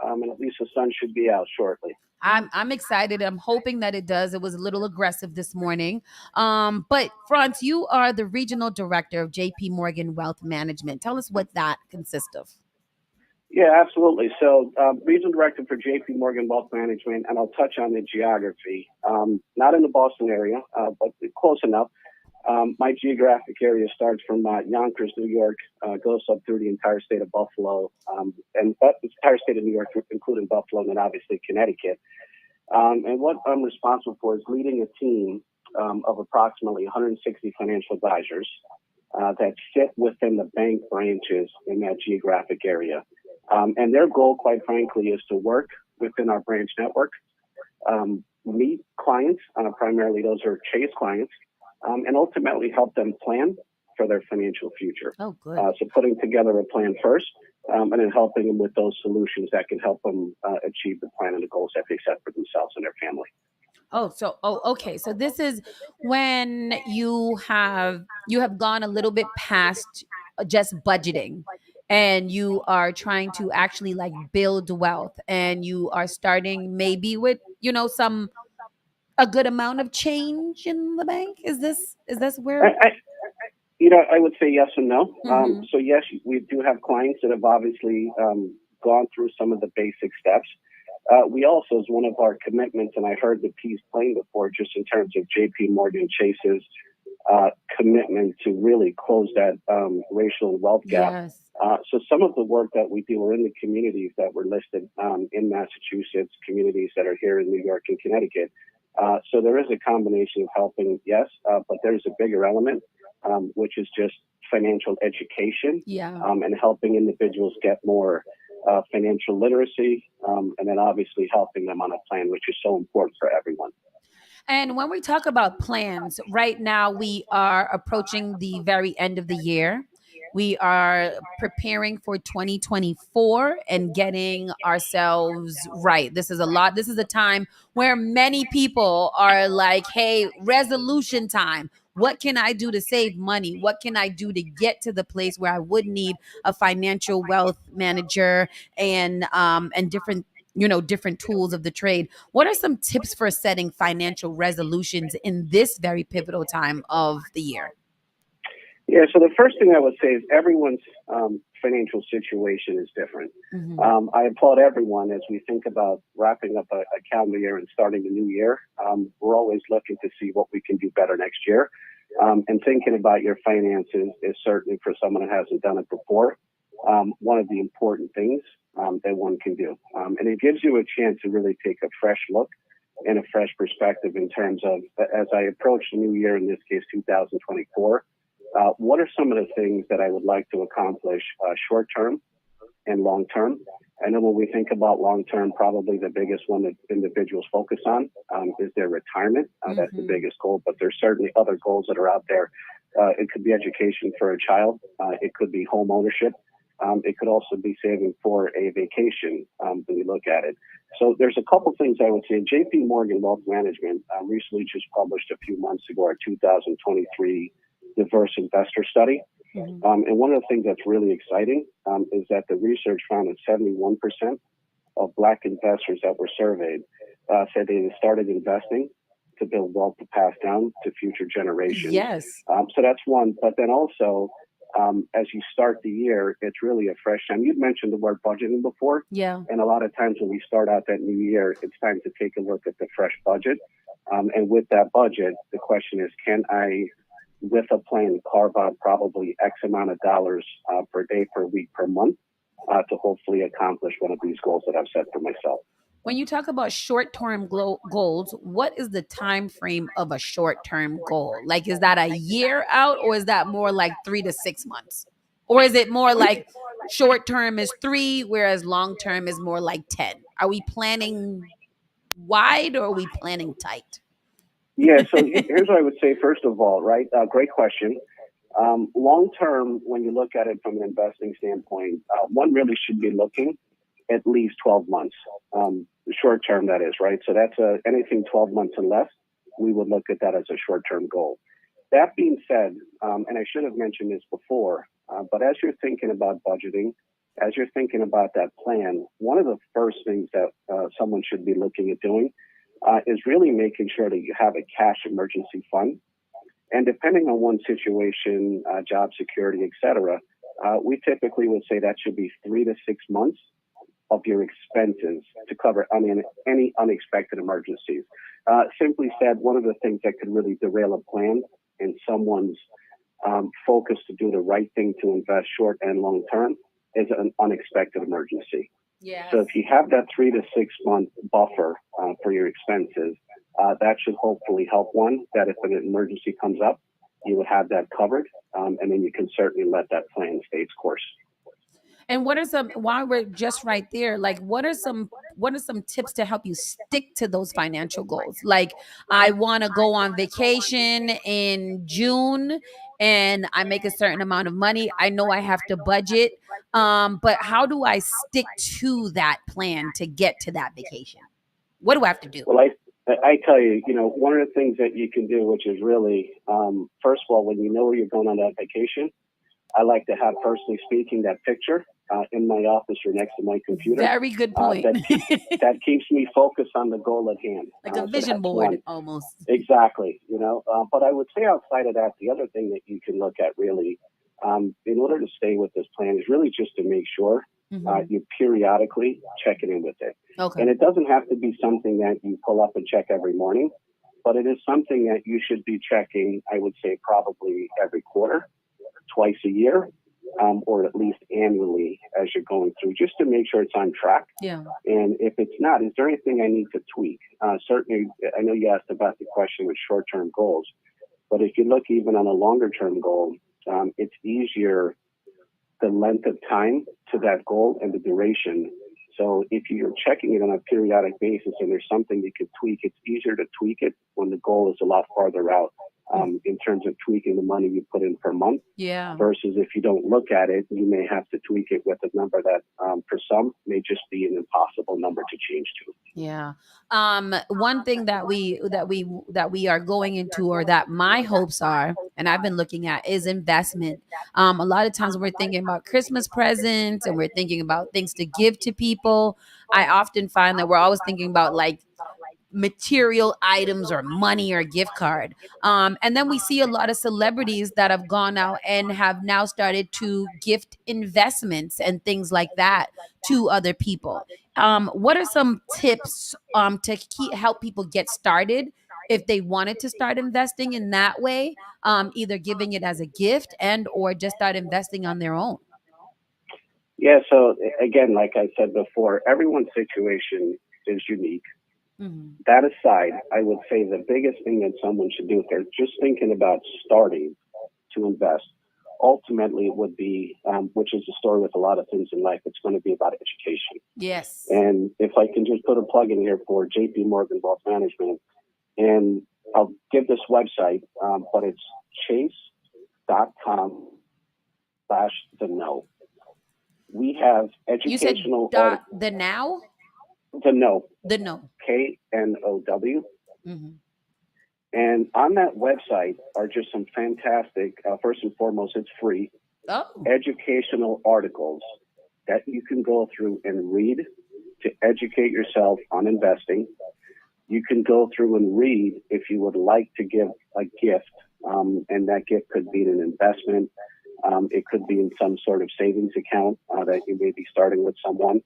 S17: And at least the sun should be out shortly.
S2: I'm excited. I'm hoping that it does. It was a little aggressive this morning. But Franz, you are the regional director of JP Morgan Wealth Management. Tell us what that consists of.
S17: Yeah, absolutely. So, regional director for JP Morgan Wealth Management, and I'll touch on the geography. Not in the Boston area, but close enough. My geographic area starts from Yonkers, New York, goes up through the entire state of Buffalo, and the entire state of New York, including Buffalo, and then obviously Connecticut. And what I'm responsible for is leading a team of approximately 160 financial advisors that sit within the bank branches in that geographic area. And their goal, quite frankly, is to work within our branch network, meet clients, primarily those are Chase clients, and ultimately help them plan for their financial future.
S2: Oh, good.
S17: So putting together a plan first, and then helping them with those solutions that can help them achieve the plan and the goals that they set for themselves and their family.
S2: Okay. So this is when you have gone a little bit past just budgeting, and you are trying to actually like build wealth, and you are starting maybe with, a good amount of change in the bank. Is this where?
S17: I would say yes and no. So yes, we do have clients that have obviously gone through some of the basic steps. We also, as one of our commitments, and I heard the piece playing before, just in terms of JP Morgan Chase's commitment to really close that racial and wealth gap.
S2: Yes.
S17: So some of the work that we do are in the communities that were listed in Massachusetts, communities that are here in New York and Connecticut. So there is a combination of helping, yes, but there's a bigger element, which is just financial education, and helping individuals get more financial literacy, and then obviously helping them on a plan, which is so important for everyone.
S2: And when we talk about plans, right now we are approaching the very end of the year. We are preparing for 2024 and getting ourselves right. This is a lot. This is a time where many people are like, hey, resolution time. What can I do to save money? What can I do to get to the place where I would need a financial wealth manager and different tools of the trade? What are some tips for setting financial resolutions in this very pivotal time of the year?
S17: Yeah, so the first thing I would say is everyone's financial situation is different. I applaud everyone as we think about wrapping up a calendar year and starting a new year. We're always looking to see what we can do better next year. And thinking about your finances is certainly, for someone who hasn't done it before, one of the important things that one can do. And it gives you a chance to really take a fresh look and a fresh perspective in terms of, as I approach the new year, in this case, 2024, what are some of the things that I would like to accomplish short term and long term? I know when we think about long term, probably the biggest one that individuals focus on is their retirement. That's the biggest goal, but there's certainly other goals that are out there. It could be education for a child. It could be home ownership. It could also be saving for a vacation when you look at it. So there's a couple things I would say. JP Morgan Wealth Management recently just published a few months ago our 2023 Diverse Investor Study. And one of the things that's really exciting is that the research found that 71% of Black investors that were surveyed said they started investing to build wealth to pass down to future generations.
S2: Yes.
S17: So that's one. But then also, as you start the year, it's really a fresh time. You'd mentioned the word budgeting before.
S2: Yeah.
S17: And a lot of times when we start out that new year, it's time to take a look at the fresh budget. And with that budget, the question is, can I, with a plan, carve out probably X amount of dollars per day, per week, per month to hopefully accomplish one of these goals that I've set for myself.
S2: When you talk about short-term goals, what is the time frame of a short-term goal? Like, is that a year out, or is that more like 3 to 6 months? Or is it more like short-term is 3, whereas long-term is more like 10? Are we planning wide, or are we planning tight?
S17: Yeah, so here's what I would say, first of all, right? Great question. Long term, when you look at it from an investing standpoint, one really should be looking at least 12 months. Short term, that is, right? So that's anything 12 months and less, we would look at that as a short term goal. That being said, and I should have mentioned this before, but as you're thinking about budgeting, as you're thinking about that plan, one of the first things that someone should be looking at doing is really making sure that you have a cash emergency fund. And depending on one situation, job security, et cetera, we typically would say that should be 3 to 6 months of your expenses to cover any unexpected emergencies. Simply said, one of the things that could really derail a plan and someone's focus to do the right thing to invest short and long term is an unexpected emergency. So if you have that 3 to 6 month buffer for your expenses, that should hopefully help one, that if an emergency comes up, you would have that covered, and then you can certainly let that plan stay its course.
S2: And what are some, while we're just right there, like what are some tips to help you stick to those financial goals? Like I want to go on vacation in June and I make a certain amount of money. I know I have to budget. But how do I stick to that plan to get to that vacation? What do I have to do?
S17: Well, I tell you, one of the things that you can do, which is really, first of all, when you know where you're going on that vacation, I like to have, personally speaking, that picture in my office or next to my computer.
S2: Very good point.
S17: That keeps me focused on the goal at hand.
S2: Like a vision board, almost.
S17: Exactly. But I would say outside of that, the other thing that you can look at really, in order to stay with this plan, is really just to make sure you periodically checking in with it.
S2: Okay.
S17: And it doesn't have to be something that you pull up and check every morning, but it is something that you should be checking, I would say, probably every quarter, twice a year, or at least annually as you're going through, just to make sure it's on track.
S2: Yeah.
S17: And if it's not, is there anything I need to tweak? Certainly, I know you asked about the question with short-term goals, but if you look even on a longer-term goal, it's easier, the length of time to that goal and the duration. So if you're checking it on a periodic basis and there's something you can tweak, it's easier to tweak it when the goal is a lot farther out. In terms of tweaking the money you put in per month.
S2: Yeah.
S17: Versus if you don't look at it, you may have to tweak it with a number that for some may just be an impossible number to change to.
S2: Yeah. One thing that we are going into, or that my hopes are, and I've been looking at, is investment. A lot of times we're thinking about Christmas presents and we're thinking about things to give to people. I often find that we're always thinking about like material items or money or gift card. And then we see a lot of celebrities that have gone out and have now started to gift investments and things like that to other people. What are some tips to help people get started if they wanted to start investing in that way, either giving it as a gift and or just start investing on their own?
S17: Yeah, so again, like I said before, everyone's situation is unique. That aside, I would say the biggest thing that someone should do if they're just thinking about starting to invest, ultimately it would be, which is a story with a lot of things in life, it's going to be about education.
S2: Yes.
S17: And if I can just put a plug in here for JP Morgan Wealth Management, and I'll give this website, but it's chase.com/the know. We have educational...
S2: You said the now?
S17: The know.
S2: The know.
S17: KNOW. And on that website are just some fantastic, first and foremost, it's free, educational articles that you can go through and read to educate yourself on investing. You can go through and read if you would like to give a gift, and that gift could be an investment. It could be in some sort of savings account that you may be starting with someone.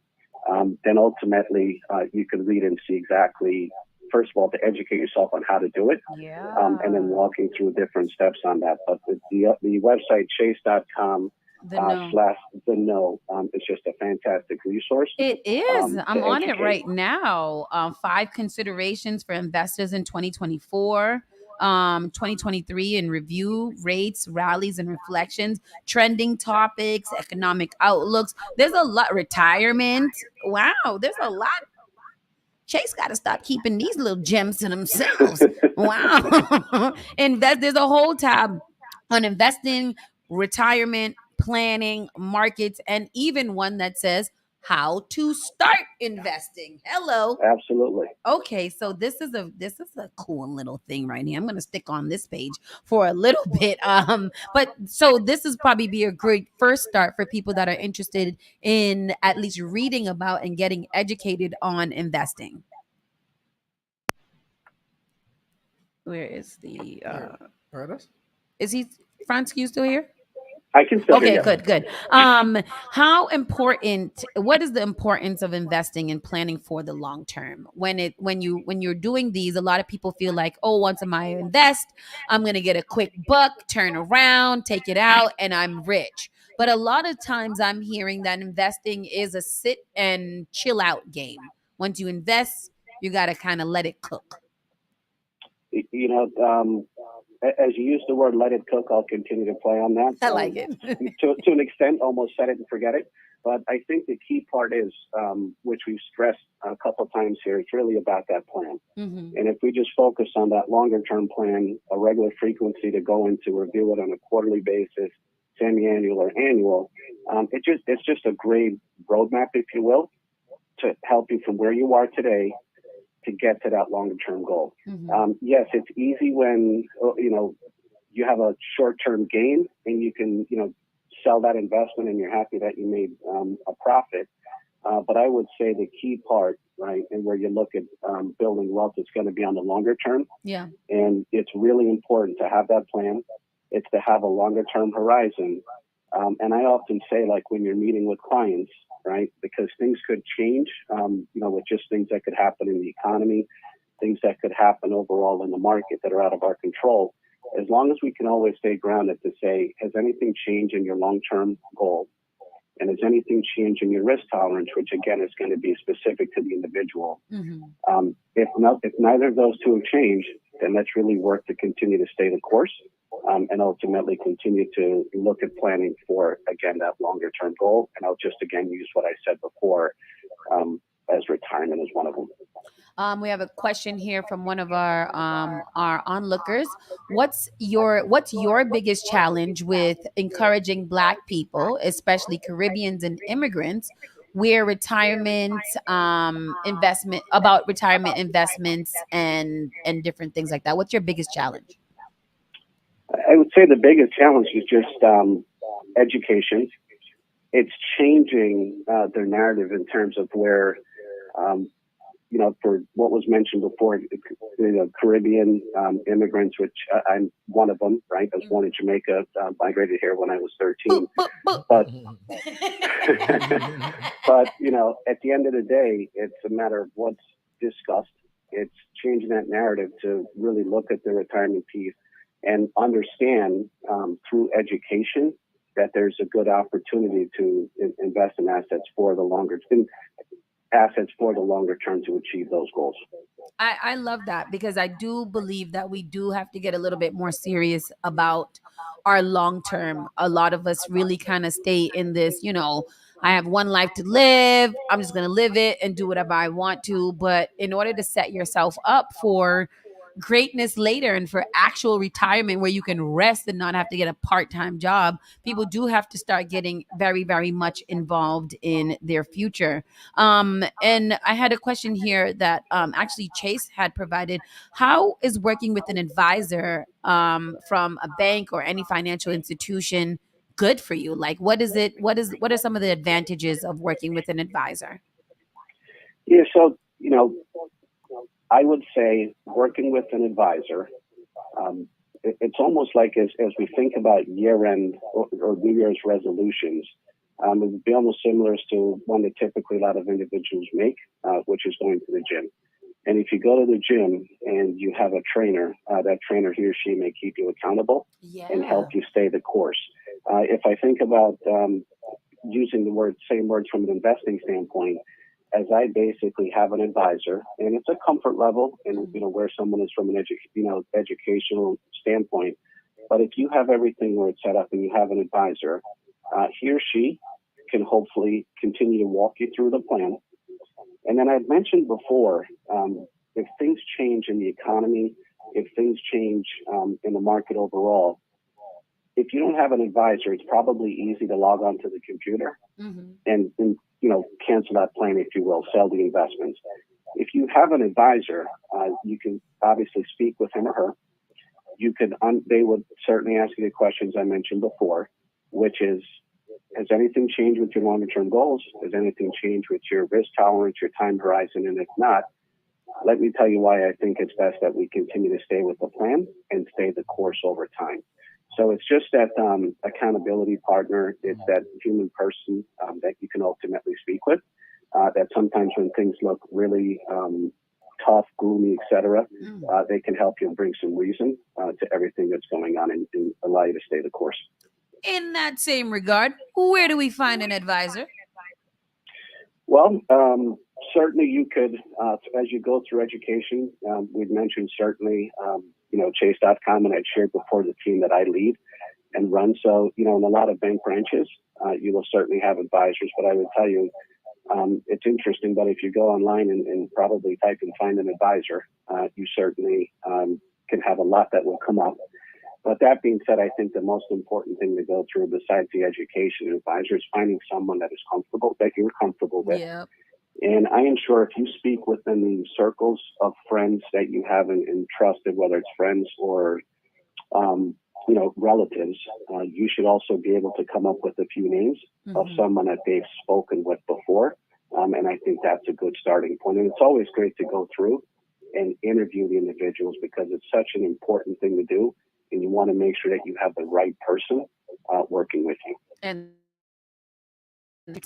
S17: Then ultimately, you can read and see exactly, first of all, to educate yourself on how to do it, and then walking through different steps on that. But the website, chase.com /the know, is just a fantastic resource.
S2: It is. I'm on
S17: educate.
S2: it right now. 5 considerations for investors in 2024. 2023 in review, rates, rallies, and reflections, trending topics, economic outlooks. There's a lot. Retirement. Wow, there's a lot. Chase got to stop keeping these little gems to themselves. Wow. There's a whole tab on investing, retirement, planning, markets, and even one that says how to start investing. Hello.
S17: Absolutely.
S2: Okay, so this is a cool little thing right here. I'm gonna stick on this page for a little bit. But so this is probably be a great first start for people that are interested in at least reading about and getting educated on investing. Where is the is he Fransky still here?
S17: I can still hear you.
S2: Good. How important? What is the importance of investing and planning for the long term? When you're doing these, a lot of people feel like, oh, once I invest, I'm gonna get a quick buck, turn around, take it out, and I'm rich. But a lot of times I'm hearing that investing is a sit and chill out game. Once you invest, you got to kind of let it cook.
S17: You know, as you use the word "let it cook," I'll continue to play on that.
S2: I like it.
S17: to an extent, almost set it and forget it. But I think the key part is, which we've stressed a couple of times here, it's really about that plan.
S2: Mm-hmm.
S17: And if we just focus on that longer term plan, a regular frequency to go into review it on a quarterly basis, semi-annual or annual, it's just a great roadmap, if you will, to help you from where you are today to get to that longer term goal.
S2: Mm-hmm.
S17: Yes, it's easy when you have a short term gain and you can sell that investment and you're happy that you made a profit. But I would say the key part, right, and where you look at building wealth, is going to be on the longer term.
S2: Yeah.
S17: And it's really important to have that plan. It's to have a longer term horizon. And I often say, like, when you're meeting with clients, right, because things could change, with just things that could happen in the economy, things that could happen overall in the market that are out of our control. As long as we can always stay grounded to say, has anything changed in your long-term goal? And has anything changed in your risk tolerance, which again is going to be specific to the individual?
S2: Mm-hmm.
S17: If neither of those two have changed, then let's really work to continue to stay the course, and ultimately continue to look at planning for, again, that longer term goal. And I'll just again use what I said before, as retirement is one of them.
S2: We have a question here from one of our onlookers. What's your biggest challenge with encouraging Black people, especially Caribbeans and immigrants, where retirement retirement investments and different things like that? What's your biggest challenge?
S17: I would say the biggest challenge is just education. It's changing their narrative in terms of where. For what was mentioned before, Caribbean immigrants, which I'm one of them, right? I was born in Jamaica, migrated here when I was 13. But, but at the end of the day, it's a matter of what's discussed. It's changing that narrative to really look at the retirement piece and understand through education that there's a good opportunity to invest in assets for the longer term to achieve those goals.
S2: I love that, because I do believe that we do have to get a little bit more serious about our long term. A lot of us really kind of stay in this, I have one life to live. I'm just going to live it and do whatever I want to. But in order to set yourself up for greatness later and for actual retirement where you can rest and not have to get a part-time job, people do have to start getting very, very much involved in their future. And I had a question here that actually Chase had provided. How is working with an advisor from a bank or any financial institution good for you? Like, what are some of the advantages of working with an advisor?
S17: Yeah, so I would say working with an advisor, it's almost like as we think about year-end or New Year's resolutions, it would be almost similar to one that typically a lot of individuals make, which is going to the gym. And if you go to the gym and you have a trainer, that trainer, he or she, may keep you accountable and help you stay the course. If I think about using the same words from an investing standpoint, as I basically have an advisor, and it's a comfort level, and where someone is from an educational standpoint. But if you have everything where it's set up and you have an advisor, he or she can hopefully continue to walk you through the plan. And then I'd mentioned before, if things change in the economy, if things change in the market overall, if you don't have an advisor, it's probably easy to log onto the computer and cancel that plan, if you will, sell the investments. If you have an advisor, you can obviously speak with him or her. They would certainly ask you the questions I mentioned before, which is, has anything changed with your longer term goals? Has anything changed with your risk tolerance, your time horizon? And if not, let me tell you why I think it's best that we continue to stay with the plan and stay the course over time. So it's just that accountability partner. It's that human person that you can ultimately speak with. That sometimes when things look really tough, gloomy, etc., they can help you and bring some reason to everything that's going on and allow you to stay the course.
S2: In that same regard, where do we find an advisor?
S17: Well, certainly you could, as you go through education, we've mentioned certainly, chase.com, and I'd shared before the team that I lead and run. So, in a lot of bank branches, you will certainly have advisors, but I would tell you, it's interesting, but if you go online and probably type and find an advisor, you certainly can have a lot that will come up. But that being said, I think the most important thing to go through besides the education advisor is finding someone that is comfortable, that you're comfortable with.
S2: Yep.
S17: And I am sure if you speak within the circles of friends that you have and trusted, whether it's friends or, relatives, you should also be able to come up with a few names of someone that they've spoken with before. And I think that's a good starting point. And it's always great to go through and interview the individuals because it's such an important thing to do. And you want to make sure that you have the right person working with you.
S2: And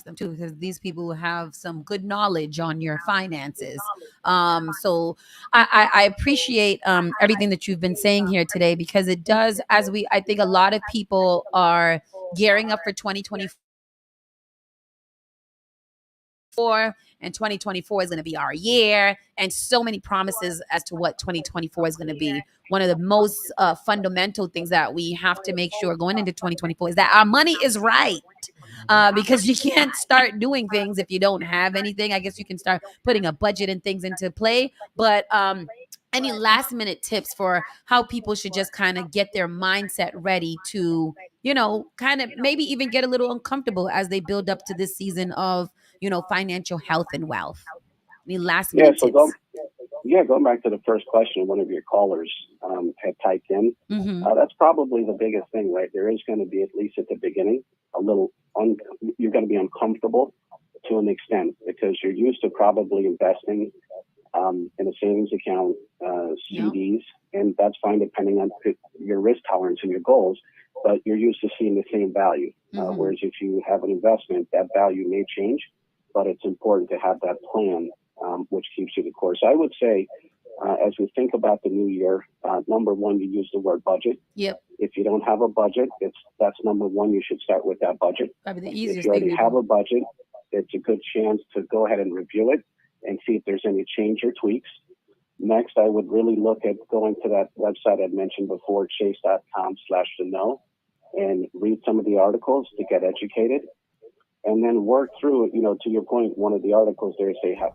S2: them too, because these people have some good knowledge on your finances. So I appreciate everything that you've been saying here today, because it does, I think a lot of people are gearing up for 2024. And 2024 is going to be our year, and so many promises as to what 2024 is going to be. One of the most fundamental things that we have to make sure going into 2024 is that our money is right, because you can't start doing things if you don't have anything. I guess you can start putting a budget and things into play, but any last minute tips for how people should just kind of get their mindset ready to, kind of maybe even get a little uncomfortable as they build up to this season of, financial health and wealth? Any last minute tips?
S17: Going back to the first question one of your callers had typed in, that's probably the biggest thing, right? There is going to be, at least at the beginning, a little, you're going to be uncomfortable to an extent because you're used to probably investing in a savings account, CDs, and that's fine depending on your risk tolerance and your goals, but you're used to seeing the same value. Whereas if you have an investment, that value may change, but it's important to have that plan, which keeps you the course. I would say, as we think about the new year, number one, you use the word budget.
S2: Yep.
S17: If you don't have a budget, that's number one. You should start with that budget.
S2: Probably the easiest
S17: if you already
S2: thing
S17: have a budget, it's a good chance to go ahead and review it and see if there's any change or tweaks. Next, I would really look at going to that website I mentioned before, chase.com/the-know, and read some of the articles to get educated. And then work through, to your point, one of the articles there say, how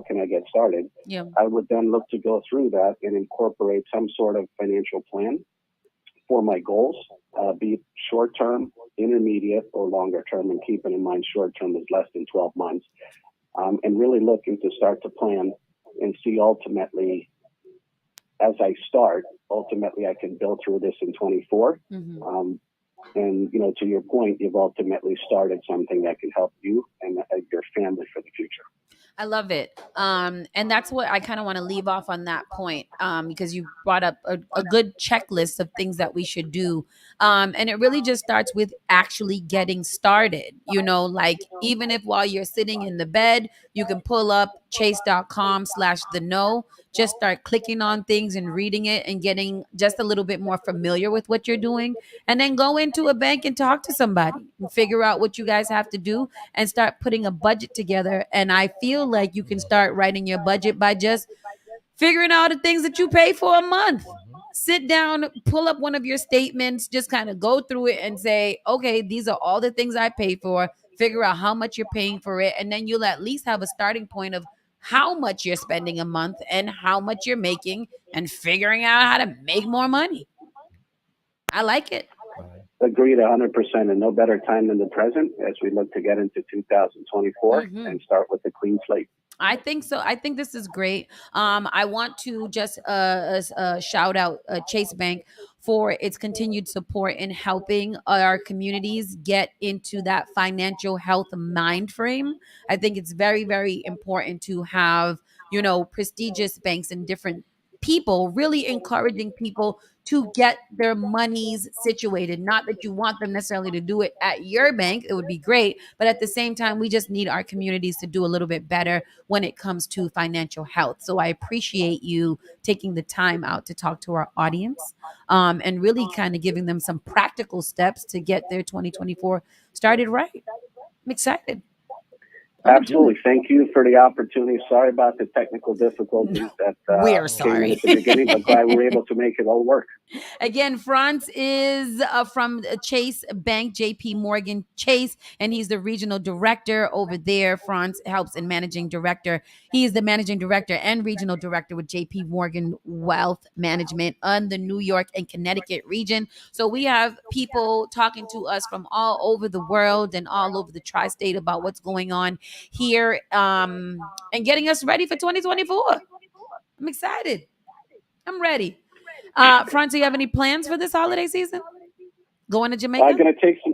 S17: can I get started?
S2: Yeah.
S17: I would then look to go through that and incorporate some sort of financial plan for my goals, be it short-term, intermediate, or longer term, and keeping in mind short-term is less than 12 months. And really looking to start to plan and see ultimately, as I start, I can build through this in 24. And, to your point, you've ultimately started something that can help you and your family for the future.
S2: I love it. And that's what I kind of want to leave off on that point, because you brought up a good checklist of things that we should do. And it really just starts with actually getting started. Like even if while you're sitting in the bed, you can pull up chase.com/the-know. Just start clicking on things and reading it and getting just a little bit more familiar with what you're doing. And then go into a bank and talk to somebody and figure out what you guys have to do and start putting a budget together. And I feel like you can start writing your budget by just figuring out the things that you pay for a month. Sit down, pull up one of your statements, just kind of go through it and say, okay, these are all the things I pay for. Figure out how much you're paying for it. And then you'll at least have a starting point of how much you're spending a month and how much you're making and figuring out how to make more money. I like it.
S17: Agreed 100%, and no better time than the present as we look to get into 2024 and start with a clean slate.
S2: I think so. I think this is great. I want to just shout out Chase Bank for its continued support in helping our communities get into that financial health mind frame. I think it's very, very important to have, prestigious banks and different people really encouraging people to get their monies situated. Not that you want them necessarily to do it at your bank, it would be great, but at the same time, we just need our communities to do a little bit better when it comes to financial health. So I appreciate you taking the time out to talk to our audience, and really kind of giving them some practical steps to get their 2024 started right. I'm excited.
S17: Absolutely. Thank you for the opportunity. Sorry about the technical difficulties that
S2: We're
S17: came in
S2: sorry.
S17: at the beginning, but glad we were able to make it all work.
S2: Again, Franz is from Chase Bank, JP Morgan Chase, and he's the regional director over there. Franz helps in managing director. He is the managing director and regional director with JP Morgan Wealth Management on the New York and Connecticut region. So we have people talking to us from all over the world and all over the tri-state about what's going on here, and getting us ready for 2024. I'm excited. I'm ready. Franz, do you have any plans for this holiday season? Going to Jamaica?
S17: I'm going to take some.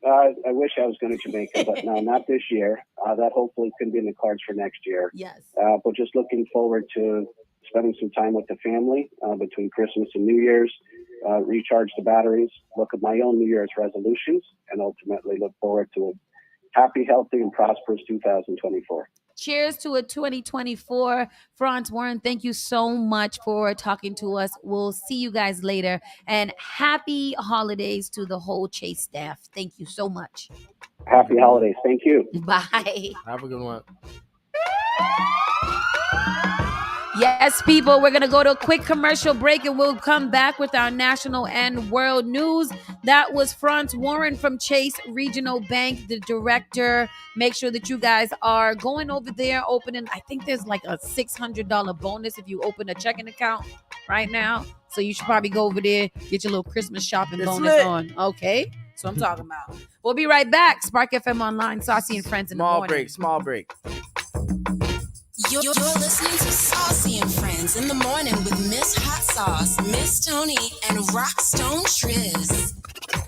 S17: I wish I was going to Jamaica, but no, not this year. That hopefully can be in the cards for next year.
S2: Yes.
S17: But just looking forward to spending some time with the family between Christmas and New Year's, recharge the batteries, look at my own New Year's resolutions, and ultimately look forward to a happy, healthy, and prosperous 2024.
S2: Cheers to a 2024. Franz Warren, thank you so much for talking to us. We'll see you guys later. And happy holidays to the whole Chase staff. Thank you so much.
S17: Happy holidays. Thank you.
S2: Bye.
S3: Have a good one.
S2: Yes, people, we're going to go to a quick commercial break and we'll come back with our national and world news. That was Franz Warren from Chase Regional Bank, the director. Make sure that you guys are going over there, opening, I think there's like a $600 bonus if you open a checking account right now. So you should probably go over there, get your little Christmas shopping
S3: It's
S2: bonus
S3: lit.
S2: on. Okay, that's what I'm talking about. We'll be right back. Spark FM Online, Saucy and Friends in the morning.
S3: Small break.
S16: You're listening to Saucy and Friends in the morning with Miss Hot Sauce, Miss Tony, and Rockstone Triz.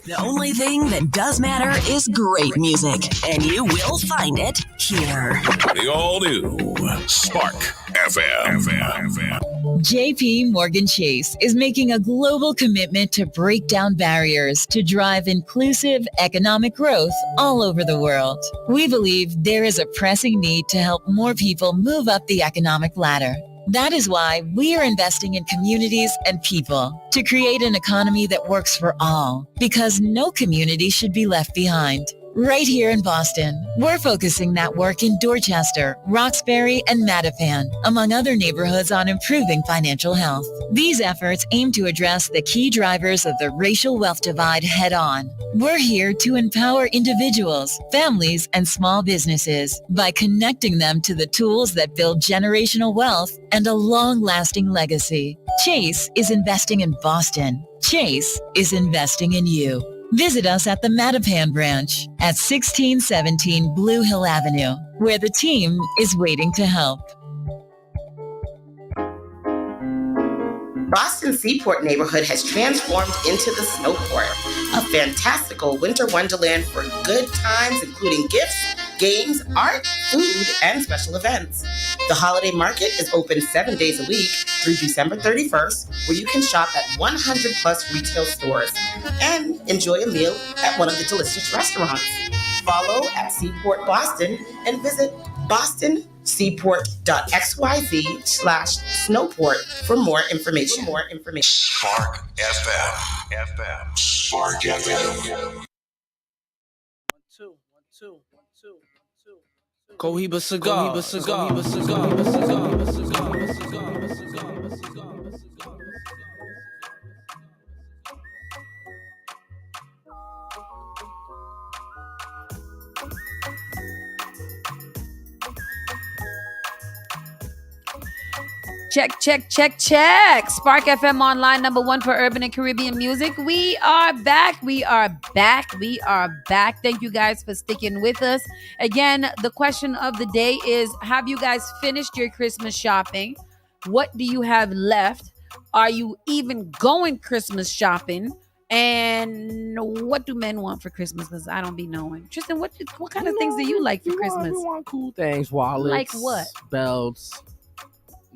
S20: The only thing that does matter is great music, and you will find it here.
S15: The all-new Spark FM.
S10: JP Morgan Chase is making a global commitment to break down barriers to drive inclusive economic growth all over the world. We believe there is a pressing need to help more people move up the economic ladder. That is why we are investing in communities and people to create an economy that works for all, because no community should be left behind. Right here in Boston, we're focusing that work in Dorchester, Roxbury, and Mattapan, among other neighborhoods, on improving financial health. These efforts aim to address the key drivers of the racial wealth divide head on. We're here to empower individuals, families, and small businesses by connecting them to the tools that build generational wealth and a long-lasting legacy. Chase is investing in Boston. Chase is investing in you. Visit us at the Mattapan branch at 1617 Blue Hill Avenue, where the team is waiting to help.
S12: Boston's Seaport neighborhood has transformed into the Snowport, a fantastical winter wonderland for good times, including gifts, games, art, food, and special events. The holiday market is open 7 days a week through December 31st, where you can shop at 100 plus retail stores and enjoy a meal at one of the delicious restaurants. Follow at Seaport Boston and visit bostonseaport.xyz/snowport for more information.
S15: Spark FM. Spark FM.
S3: Cohiba cigar.
S2: Check. Spark FM Online, number one for urban and Caribbean music. We are back. Thank you guys for sticking with us. Again, the question of the day is, have you guys finished your Christmas shopping? What do you have left? Are you even going Christmas shopping? And what do men want for Christmas? Because I don't be knowing. Tristan, what kind of things do you like for Christmas?
S3: We want cool things, wallets.
S2: Like what?
S3: Belts.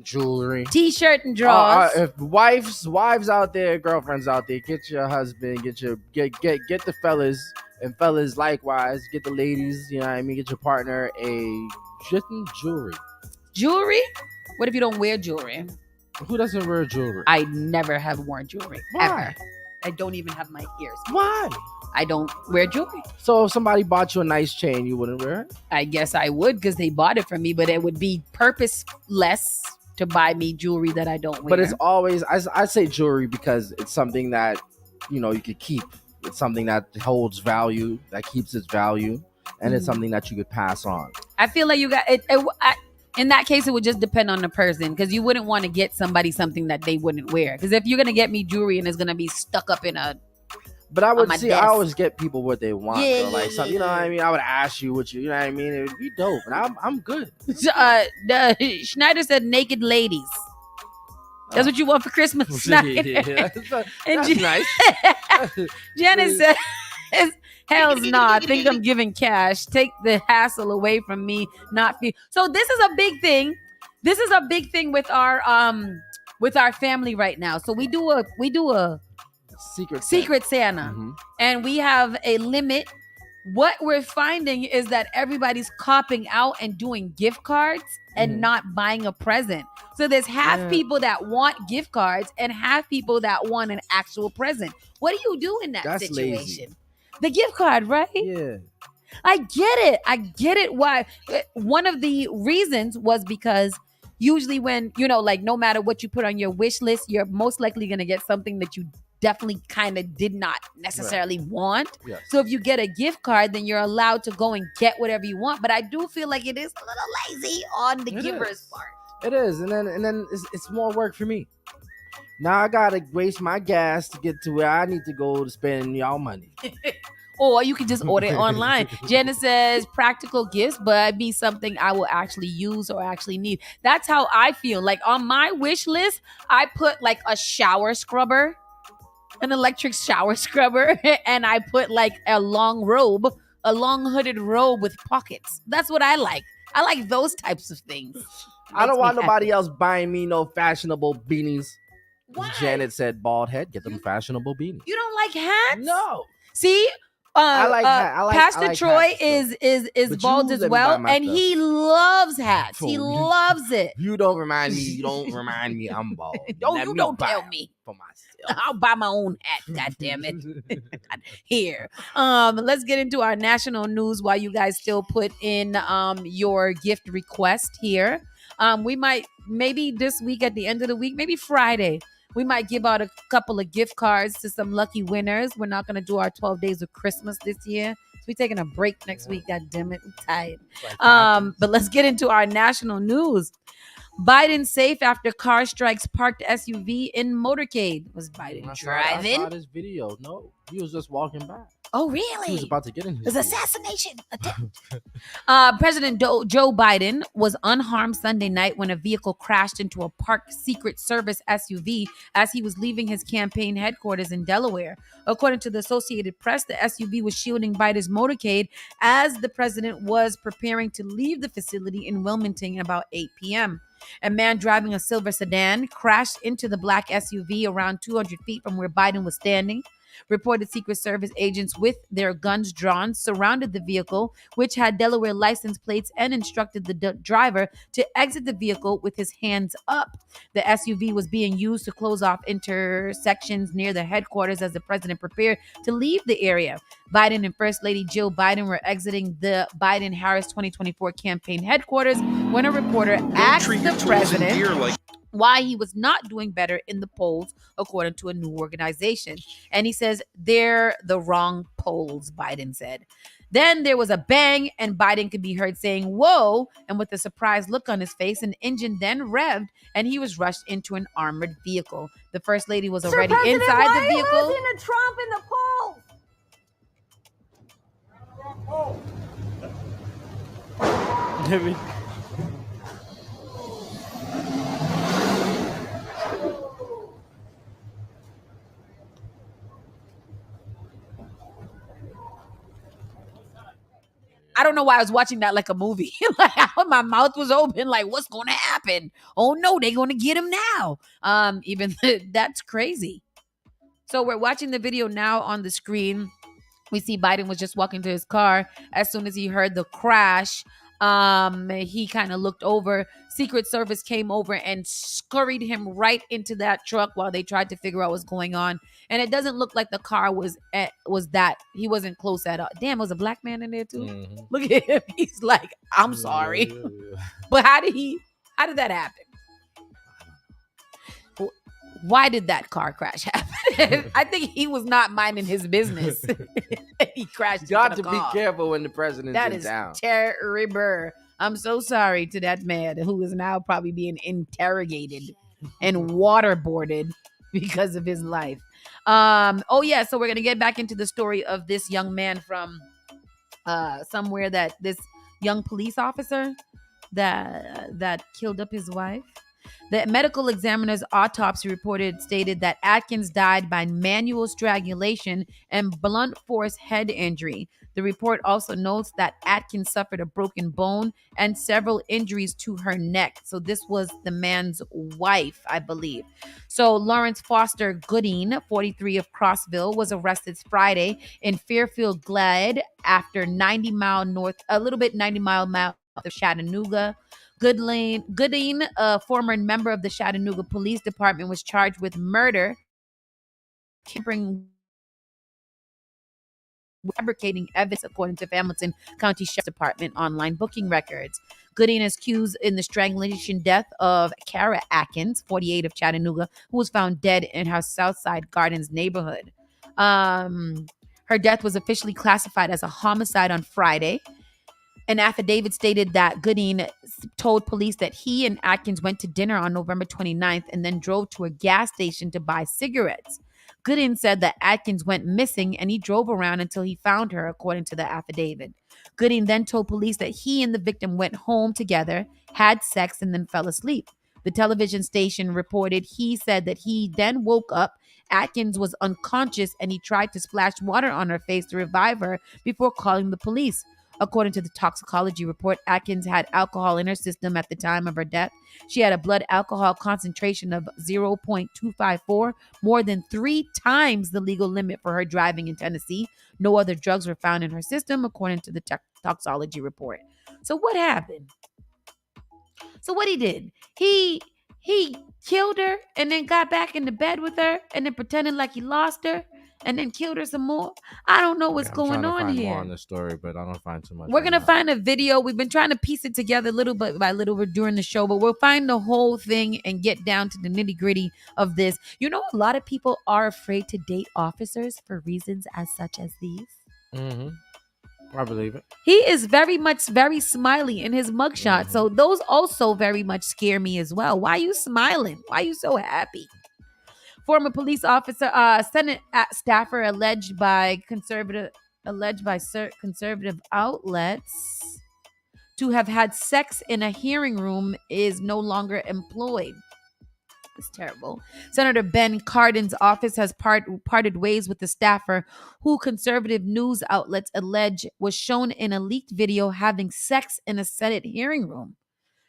S3: jewelry,
S2: T-shirt and drawers.
S3: If wives out there, girlfriends out there, get your husband, get the fellas, and fellas likewise, get the ladies. You know what I mean? Get your partner a just jewelry.
S2: Jewelry? What if you don't wear jewelry?
S3: Who doesn't wear jewelry?
S2: I never have worn jewelry.
S3: Why?
S2: Ever. I don't even have my ears.
S3: Why?
S2: I don't wear jewelry.
S3: So if somebody bought you a nice chain, you wouldn't wear it?
S2: I guess I would because they bought it for me, but it would be purposeless to buy me jewelry that I don't wear.
S3: But it's always, I say jewelry because it's something that, you could keep. It's something that holds value, that keeps its value, and it's something that you could pass on.
S2: I feel like you got it. In that case, it would just depend on the person because you wouldn't want to get somebody something that they wouldn't wear. Because if you're going to get me jewelry and it's going to be stuck up in a...
S3: But I would see, I always get people what they want.
S2: Yeah,
S3: so like, you know what I mean? I would ask you what you know what I mean? It would be dope. And I'm good.
S2: Schneider said naked ladies. That's what you want for Christmas, Schneider.
S3: That's nice.
S2: Janet said, hell's nah, I think I'm giving cash. Take the hassle away from me, not feel. So this is a big thing. This is a big thing with our family right now. So we do a Secret Santa.
S3: Mm-hmm.
S2: And we have a limit. What we're finding is that everybody's copping out and doing gift cards and not buying a present. So there's half people that want gift cards and half people that want an actual present. What do you do in that situation?
S3: Lazy.
S2: The gift card, right?
S3: Yeah.
S2: I get it. Why? One of the reasons was because usually when, like no matter what you put on your wish list, you're most likely going to get something that you definitely kind of did not necessarily want.
S3: Yes.
S2: So if you get a gift card, then you're allowed to go and get whatever you want. But I do feel like it is a little lazy on the giver's part.
S3: It is. And then it's more work for me. Now I got to waste my gas to get to where I need to go to spend y'all money.
S2: Or you can just order it online. Jenna says practical gifts, but it'd be something I will actually use or actually need. That's how I feel. Like on my wish list, I put like a shower scrubber, an electric shower scrubber, and I put like a long hooded robe with pockets. That's what I like. I like those types of things.
S3: I don't want nobody else buying me no fashionable beanies. Why? Janet said bald head, get them fashionable beanies.
S2: You don't like hats?
S3: No.
S2: See?
S3: I like
S2: Pastor Troy
S3: hats,
S2: is bald as well, and he loves hats. He loves it.
S3: You don't remind me. You don't remind me. I'm bald.
S2: Don't tell me.
S3: For myself.
S2: I'll buy my own hat. God damn it. Here. Let's get into our national news while you guys still put in your gift request here. We might maybe this week at the end of the week, maybe Friday. We might give out a couple of gift cards to some lucky winners. We're not going to do our 12 days of Christmas this year. So we're taking a break next week. God damn it. I'm tired. But let's get into our national news. Biden safe after car strikes parked SUV in motorcade. Was Biden driving?
S3: I saw this video. No, he was just walking by.
S2: Oh, really?
S3: He was about to get in his
S2: It was assassination attempt. President Joe Biden was unharmed Sunday night when a vehicle crashed into a parked Secret Service SUV as he was leaving his campaign headquarters in Delaware. According to the Associated Press, the SUV was shielding Biden's motorcade as the president was preparing to leave the facility in Wilmington at about 8 p.m. A man driving a silver sedan crashed into the black SUV around 200 feet from where Biden was standing. Reported Secret Service agents with their guns drawn surrounded the vehicle, which had Delaware license plates, and instructed the driver to exit the vehicle with his hands up. The SUV was being used to close off intersections near the headquarters as the president prepared to leave the area. Biden and First Lady Jill Biden were exiting the Biden-Harris 2024 campaign headquarters when a reporter asked the president why he was not doing better in the polls, according to a new organization. And he says, they're the wrong polls, Biden said. Then there was a bang, and Biden could be heard saying, whoa, and with a surprised look on his face, an engine then revved, and he was rushed into an armored vehicle. The First Lady was already inside the vehicle.
S21: Listen to Trump in the polls.
S2: I don't know why I was watching that like a movie. Like my mouth was open, like what's going to happen? happened? Oh no, they're going to get him now. Even that's crazy. So we're watching the video now on the screen. We see Biden was just walking to his car. As soon as he heard the crash, he kind of looked over. Secret Service came over and scurried him right into that truck while they tried to figure out what's going on. And it doesn't look like the car was that. He wasn't close at all. Damn, was a black man in there too?
S3: Mm-hmm.
S2: Look at him. He's like, I'm sorry.
S3: Yeah.
S2: But how did that happen? Why did that car crash happen? I think he was not minding his business. He crashed.
S3: Got
S2: into
S3: to
S2: the
S3: be
S2: car.
S3: careful when the president's
S2: That
S3: in
S2: is
S3: town.
S2: terrible. I'm so sorry to that man who is now probably being interrogated and waterboarded because of his life. So we're gonna get back into the story of this young man from somewhere, that this young police officer that killed up his wife. The medical examiner's autopsy report stated that Atkins died by manual strangulation and blunt force head injury. The report also notes that Atkins suffered a broken bone and several injuries to her neck. So this was the man's wife, I believe. So Lawrence Foster Goodine, 43 of Crossville, was arrested Friday in Fairfield Glade after 90 mile north of Chattanooga. Goodine, a former member of the Chattanooga Police Department, was charged with murder, fabricating evidence, according to Hamilton County Sheriff's Department online booking records. Goodine is accused in the strangulation death of Kara Atkins, 48 of Chattanooga, who was found dead in her Southside Gardens neighborhood. Her death was officially classified as a homicide on Friday. An affidavit stated that Goodine told police that he and Atkins went to dinner on November 29th and then drove to a gas station to buy cigarettes. Goodine said that Atkins went missing and he drove around until he found her, according to the affidavit. Goodine then told police that he and the victim went home together, had sex, and then fell asleep. The television station reported he said that he then woke up. Atkins was unconscious and he tried to splash water on her face to revive her before calling the police. According to the toxicology report, Atkins had alcohol in her system at the time of her death. She had a blood alcohol concentration of 0.254, more than 3 times the legal limit for her driving in Tennessee. No other drugs were found in her system, according to the toxicology report. So what happened? So what he did? He killed her and then got back into bed with her and then pretended like he lost her and then killed her some more. I don't know what's going on
S3: find
S2: here.
S3: More on the story, but I don't find too much.
S2: We're gonna find a video. We've been trying to piece it together little bit by little during the show, but we'll find the whole thing and get down to the nitty gritty of this. You know, a lot of people are afraid to date officers for reasons as such as these.
S3: Mm-hmm. I believe it.
S2: He is very smiley in his mugshot. Mm-hmm. So those also very much scare me as well. Why are you smiling? Why are you so happy? Former police officer, Senate staffer alleged by conservative outlets to have had sex in a hearing room is no longer employed. It's terrible. Senator Ben Cardin's office has parted ways with the staffer who conservative news outlets allege was shown in a leaked video having sex in a Senate hearing room.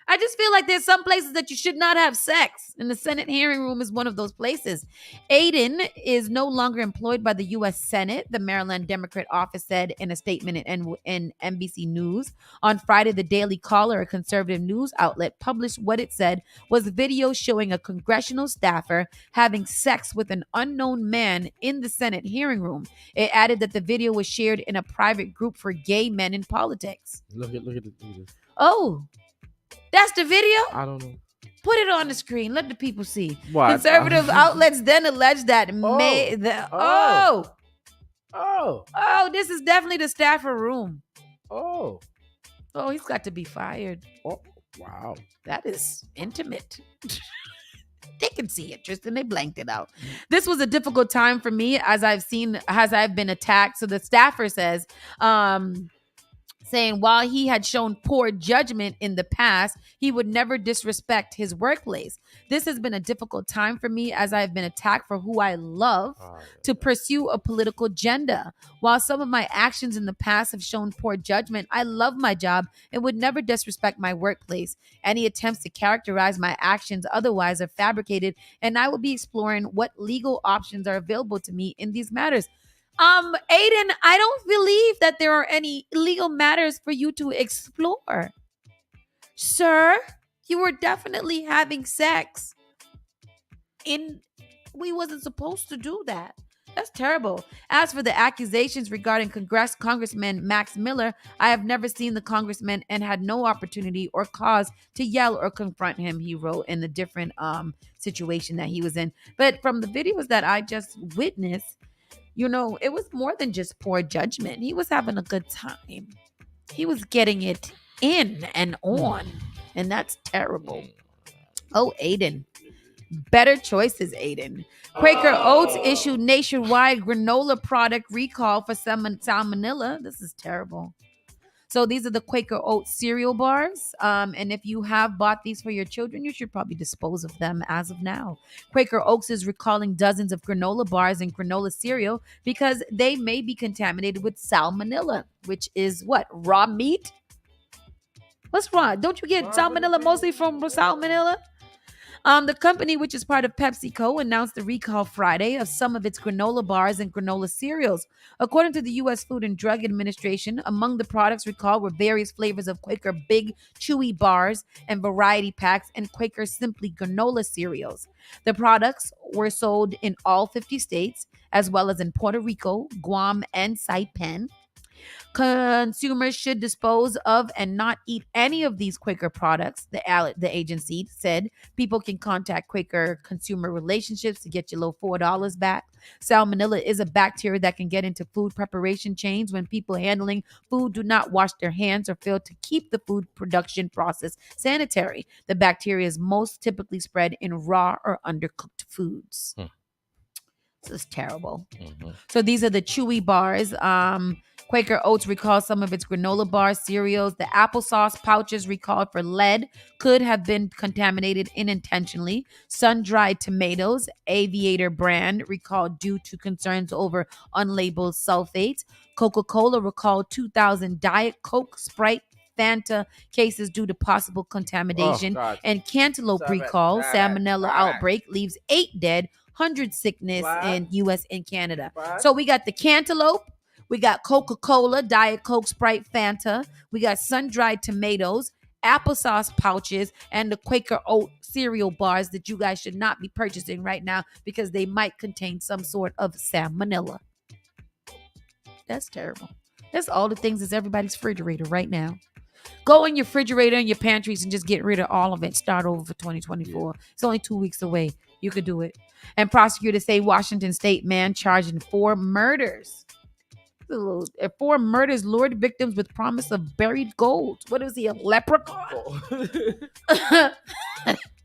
S2: I just feel like there's some places that you should not have sex, and the Senate hearing room is one of those places. Aiden is no longer employed by the U.S. Senate, the Maryland Democrat office said in a statement in NBC News. On Friday, the Daily Caller, a conservative news outlet, published what it said was a video showing a congressional staffer having sex with an unknown man in the Senate hearing room. It added that the video was shared in a private group for gay men in politics.
S3: Look at this.
S2: Oh. That's the video?
S3: I don't know.
S2: Put it on the screen. Let the people see.
S3: What?
S2: Conservative outlets then alleged that this is definitely the staffer room.
S3: Oh,
S2: he's got to be fired.
S3: Oh, wow.
S2: That is intimate. They can see it, Tristan. They blanked it out. This was a difficult time for me as I've been attacked. So the staffer says, saying while he had shown poor judgment in the past, he would never disrespect his workplace. This has been a difficult time for me as I have been attacked for who I love to pursue a political agenda. While some of my actions in the past have shown poor judgment, I love my job and would never disrespect my workplace. Any attempts to characterize my actions otherwise are fabricated, and I will be exploring what legal options are available to me in these matters. Aiden, I don't believe that there are any legal matters for you to explore. Sir, you were definitely having sex. We wasn't supposed to do that. That's terrible. As for the accusations regarding Congressman Max Miller, I have never seen the congressman and had no opportunity or cause to yell or confront him, he wrote in the different situation that he was in. But from the videos that I just witnessed, it was more than just poor judgment. He was having a good time. He was getting it in and on. And that's terrible. Oh, Aiden. Better choices, Aiden. Quaker Oats issued nationwide granola product recall for salmonella. This is terrible. So these are the Quaker Oats cereal bars. And if you have bought these for your children, you should probably dispose of them as of now. Quaker Oats is recalling dozens of granola bars and granola cereal because they may be contaminated with salmonella, which is what? Raw meat? What's wrong? Don't you get salmonella mostly from salmonella? The company, which is part of PepsiCo, announced the recall Friday of some of its granola bars and granola cereals. According to the U.S. Food and Drug Administration, among the products recalled were various flavors of Quaker Big Chewy bars and variety packs and Quaker Simply granola cereals. The products were sold in all 50 states, as well as in Puerto Rico, Guam, and Saipan. Consumers should dispose of and not eat any of these Quaker products, the agency said. People can contact Quaker Consumer Relationships to get your low $4 back. Salmonella is a bacteria that can get into food preparation chains when people handling food do not wash their hands or fail to keep the food production process sanitary. The bacteria is most typically spread in raw or undercooked foods. This is terrible. So these are the chewy bars. Quaker Oats recalls some of its granola bar cereals. The applesauce pouches recalled for lead could have been contaminated unintentionally. Sun-dried tomatoes, Aviator brand, recalled due to concerns over unlabeled sulfates. Coca-Cola recalled 2,000 Diet Coke, Sprite, Fanta cases due to possible contamination. And Cantaloupe recall, salmonella outbreak leaves 8 dead, 100 sickness in U.S. and Canada. So we got the cantaloupe, we got Coca-Cola, Diet Coke, Sprite, Fanta, we got sun-dried tomatoes, applesauce pouches, and the Quaker Oat cereal bars that you guys should not be purchasing right now because they might contain some sort of salmonella. That's terrible. That's all the things that's everybody's refrigerator right now. Go in your refrigerator and your pantries and just get rid of all of it. Start over for 2024. It's only 2 weeks away. You could do it. And prosecutors say Washington State man charged in 4 murders. 4 murders lured victims with promise of buried gold. What is he, a leprechaun?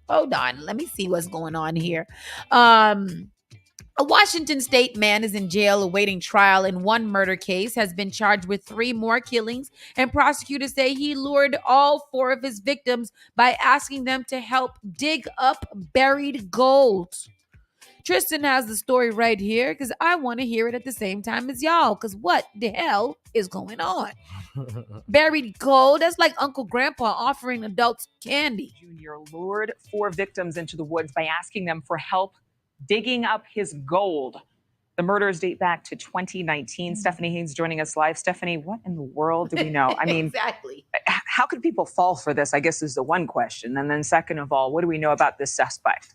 S2: Hold on. Let me see what's going on here. A Washington State man is in jail awaiting trial in 1 murder case, has been charged with 3 more killings, and prosecutors say he lured all 4 of his victims by asking them to help dig up buried gold. Tristan has the story right here because I want to hear it at the same time as y'all, because what the hell is going on? Buried gold? That's like Uncle Grandpa offering adults candy.
S21: Jr. lured 4 victims into the woods by asking them for help digging up his gold. The murders date back to 2019. Stephanie Haynes joining us live. Stephanie, what in the world do we know? I mean,
S2: exactly.
S21: How could people fall for this, I guess, is the one question. And then second of all, what do we know about this suspect?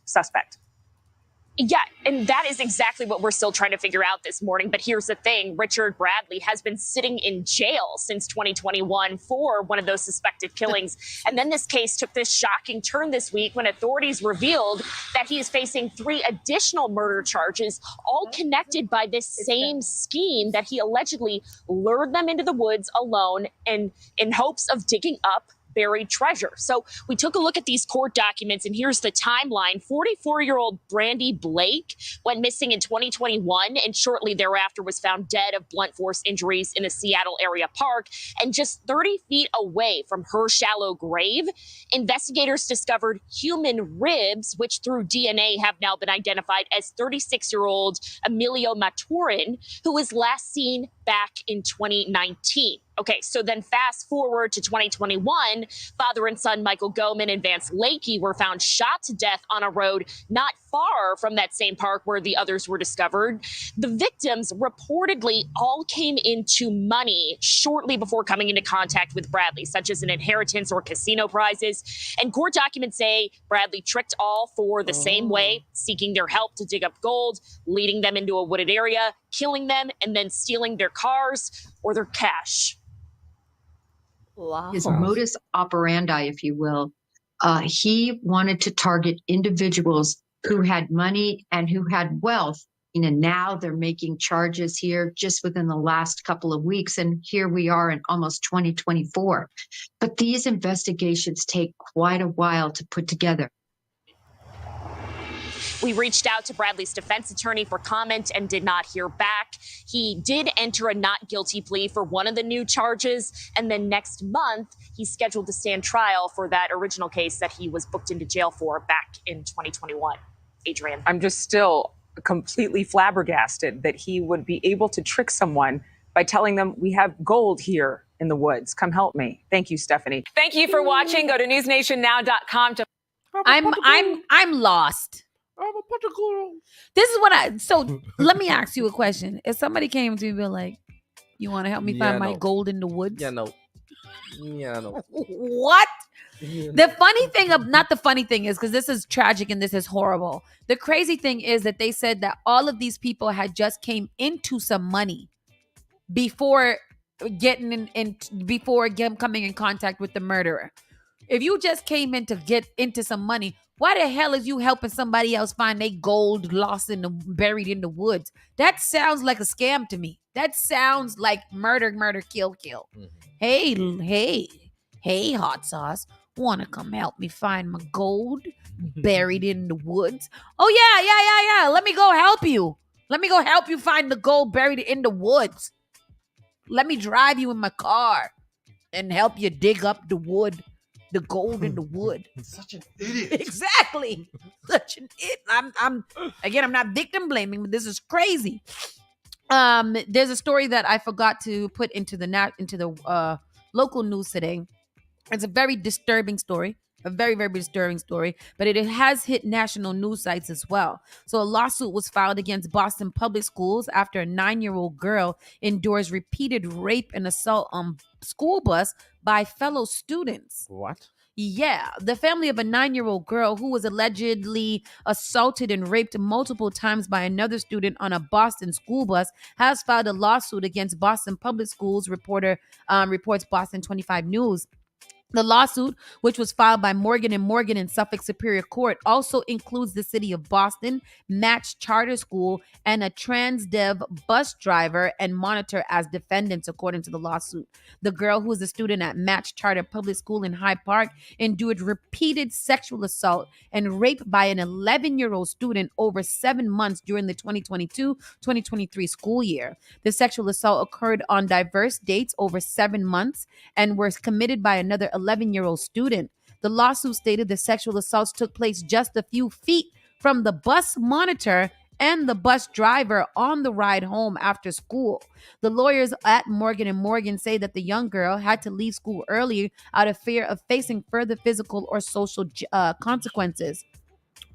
S22: Yeah, and that is exactly what we're still trying to figure out this morning. But here's the thing. Richard Bradley has been sitting in jail since 2021 for one of those suspected killings. And then this case took this shocking turn this week when authorities revealed that he is facing 3 additional murder charges, all connected by this same scheme that he allegedly lured them into the woods alone and in hopes of digging up buried treasure. So we took a look at these court documents, and here's the timeline. 44-year-old Brandy Blake went missing in 2021 and shortly thereafter was found dead of blunt force injuries in a Seattle area park. And just 30 feet away from her shallow grave, investigators discovered human ribs, which through DNA have now been identified as 36-year-old Emilio Maturin, who was last seen back in 2019. Okay, so then fast forward to 2021, father and son Michael Goman and Vance Lakey were found shot to death on a road not far from that same park where the others were discovered. The victims reportedly all came into money shortly before coming into contact with Bradley, such as an inheritance or casino prizes. And court documents say Bradley tricked all four the same way, seeking their help to dig up gold, leading them into a wooded area, killing them, and then stealing their cars or their cash.
S4: His modus operandi, if you will, he wanted to target individuals who had money and who had wealth. You know, now they're making charges here just within the last couple of weeks, and here we are in almost 2024. But these investigations take quite a while to put together.
S22: We reached out to Bradley's defense attorney for comment and did not hear back. He did enter a not guilty plea for one of the new charges. And then next month, he's scheduled to stand trial for that original case that he was booked into jail for back in 2021. Adrian.
S21: I'm just still completely flabbergasted that he would be able to trick someone by telling them we have gold here in the woods. Come help me. Thank you, Stephanie.
S9: Thank you for watching. Go to newsnationnow.com to.
S2: I'm lost. This is what so let me ask you a question. If somebody came to me and be like, you want to help me find my gold in the woods?
S3: Yeah, no.
S2: What? The funny thing not the funny thing is, because this is tragic and this is horrible. The crazy thing is that they said that all of these people had just came into some money before getting coming in contact with the murderer. If you just came in to get into some money, why the hell is you helping somebody else find their gold buried in the woods? That sounds like a scam to me. That sounds like murder, kill. Mm-hmm. Hey, hot sauce. Want to come help me find my gold buried in the woods? Oh, yeah. Let me go help you. Let me go help you find the gold buried in the woods. Let me drive you in my car and help you dig up the gold in the wood.
S7: Such an idiot.
S2: Exactly. Such an idiot. I'm not victim blaming, but this is crazy. There's a story that I forgot to put into the local news today. It's a very disturbing story. A very, very disturbing story, but it has hit national news sites as well. So a lawsuit was filed against Boston Public Schools after a 9-year-old girl endures repeated rape and assault on school bus by fellow students.
S3: What?
S2: Yeah, the family of a 9-year-old girl who was allegedly assaulted and raped multiple times by another student on a Boston school bus has filed a lawsuit against Boston Public Schools, reports Boston 25 News. The lawsuit, which was filed by Morgan & Morgan in Suffolk Superior Court, also includes the city of Boston, Match Charter School, and a Transdev bus driver and monitor as defendants, according to the lawsuit. The girl, who is a student at Match Charter Public School in Hyde Park, endured repeated sexual assault and rape by an 11-year-old student over 7 months during the 2022-2023 school year. The sexual assault occurred on diverse dates over 7 months and was committed by another 11-year-old student. The lawsuit stated the sexual assaults took place just a few feet from the bus monitor and the bus driver on the ride home after school. The lawyers at Morgan & Morgan say that the young girl had to leave school early out of fear of facing further physical or social consequences.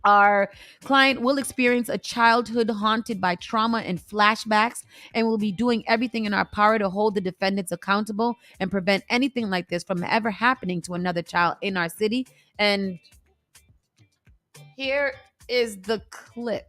S2: Our client will experience a childhood haunted by trauma and flashbacks, and will be doing everything in our power to hold the defendants accountable and prevent anything like this from ever happening to another child in our city. And here is the clip.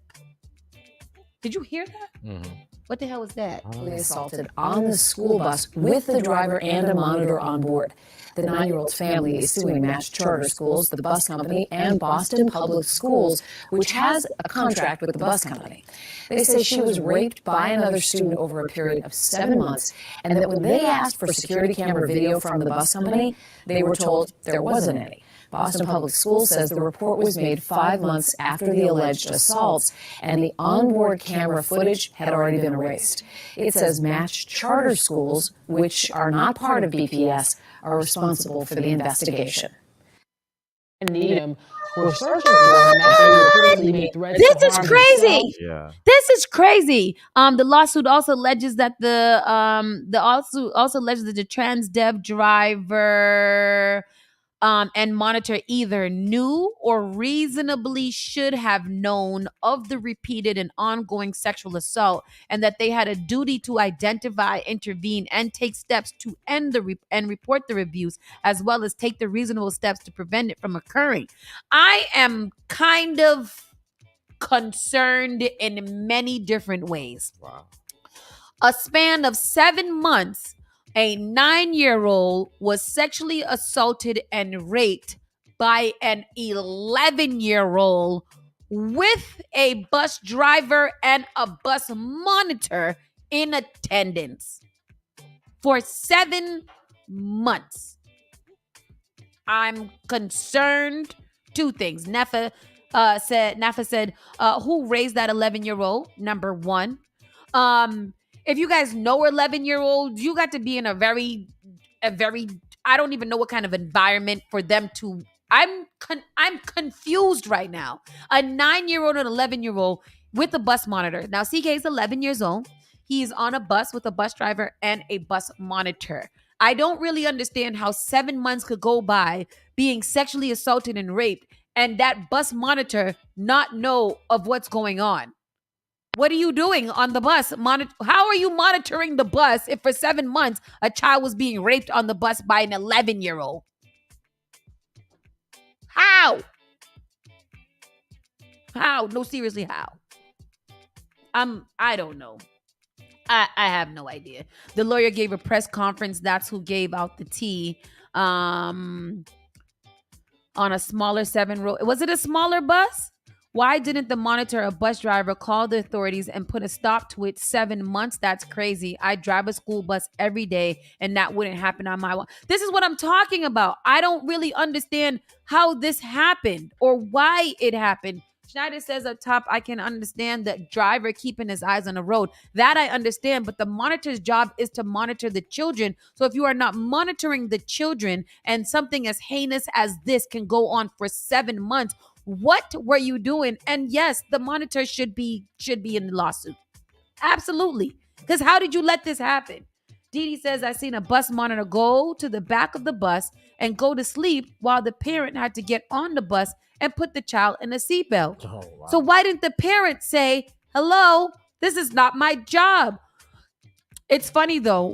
S2: Did you hear that?
S3: Mm-hmm.
S2: What the hell was that?
S7: Assaulted on the school bus with the driver and a monitor on board. The 9-year-old's family is suing Match Charter Schools, the bus company, and Boston Public Schools, which has a contract with the bus company. They say she was raped by another student over a period of 7 months, and that when they asked for security camera video from the bus company, they were told there wasn't any. Boston Public Schools says the report was made 5 months after the alleged assaults, and the onboard camera footage had already been erased. It says Match Charter Schools, which are not part of BPS, are responsible for the investigation.
S2: Were searching for him after he repeatedly made threats. This is crazy.
S8: Yeah.
S2: This is crazy. The lawsuit also alleges that the trans dev driver and monitor either knew or reasonably should have known of the repeated and ongoing sexual assault, and that they had a duty to identify, intervene, and take steps to end and report the abuse, as well as take the reasonable steps to prevent it from occurring. I am kind of concerned in many different ways.
S8: Wow.
S2: A span of 7 months, a 9-year-old was sexually assaulted and raped by an 11-year-old with a bus driver and a bus monitor in attendance for 7 months. I'm concerned. 2 things. Nafa said, who raised that 11-year-old? Number 1. If you guys know 11-year-olds, you got to be in a very, I don't even know what kind of environment for them to. I'm confused right now. A 9-year-old and 11-year-old with a bus monitor. Now, CK is 11 years old. He is on a bus with a bus driver and a bus monitor. I don't really understand how 7 months could go by being sexually assaulted and raped and that bus monitor not know of what's going on. What are you doing on the bus? How are you monitoring the bus if for 7 months a child was being raped on the bus by an 11-year-old? How? How? No, seriously, how? I don't know. I have no idea. The lawyer gave a press conference. That's who gave out the tea. On a smaller 7-row. Was it a smaller bus? Why didn't the monitor or bus driver call the authorities and put a stop to it? 7 months? That's crazy. I drive a school bus every day and that wouldn't happen on my one. This is what I'm talking about. I don't really understand how this happened or why it happened. Schneider says up top, I can understand the driver keeping his eyes on the road. That I understand, but the monitor's job is to monitor the children. So if you are not monitoring the children and something as heinous as this can go on for 7 months, what were you doing? And yes, the monitor should be in the lawsuit. Absolutely. Because how did you let this happen? Dee says, I seen a bus monitor go to the back of the bus and go to sleep while the parent had to get on the bus and put the child in a seatbelt. Oh, wow. So why didn't the parent say, hello, this is not my job? It's funny though.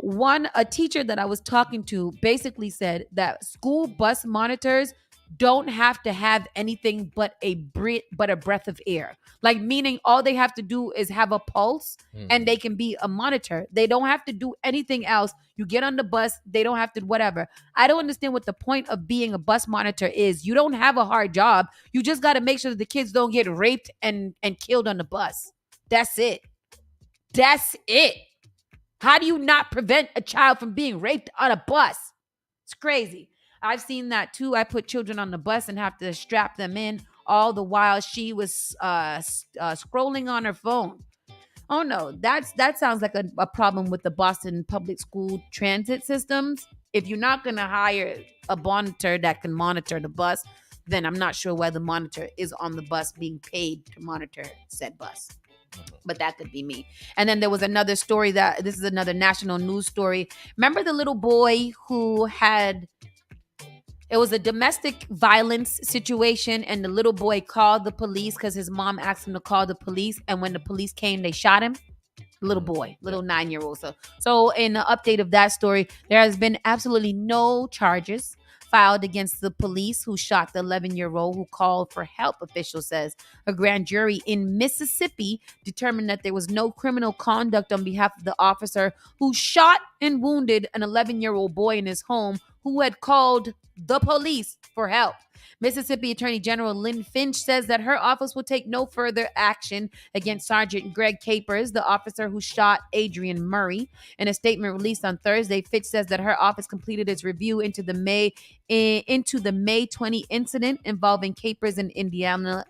S2: A teacher that I was talking to basically said that school bus monitors don't have to have anything but a breath of air. Like, meaning all they have to do is have a pulse and they can be a monitor. They don't have to do anything else. You get on the bus, they don't have to whatever. I don't understand what the point of being a bus monitor is. You don't have a hard job. You just got to make sure that the kids don't get raped and killed on the bus. That's it. That's it. How do you not prevent a child from being raped on a bus? It's crazy. I've seen that too. I put children on the bus and have to strap them in all the while she was scrolling on her phone. Oh no, that sounds like a problem with the Boston public school transit systems. If you're not going to hire a monitor that can monitor the bus, then I'm not sure why the monitor is on the bus being paid to monitor said bus. But that could be me. And then there was another story this is another national news story. Remember the little boy who it was a domestic violence situation and the little boy called the police because his mom asked him to call the police. And when the police came, they shot him. Little boy, little 9-year-old. So in the update of that story, there has been absolutely no charges filed against the police who shot the 11-year-old who called for help, official says. A grand jury in Mississippi determined that there was no criminal conduct on behalf of the officer who shot and wounded an 11-year-old boy in his home who had called the police for help. Mississippi Attorney General Lynn Finch says that her office will take no further action against Sergeant Greg Capers, the officer who shot Adrian Murray. In a statement released on Thursday, Finch says that her office completed its review into the May 20 incident involving Capers in Indianola,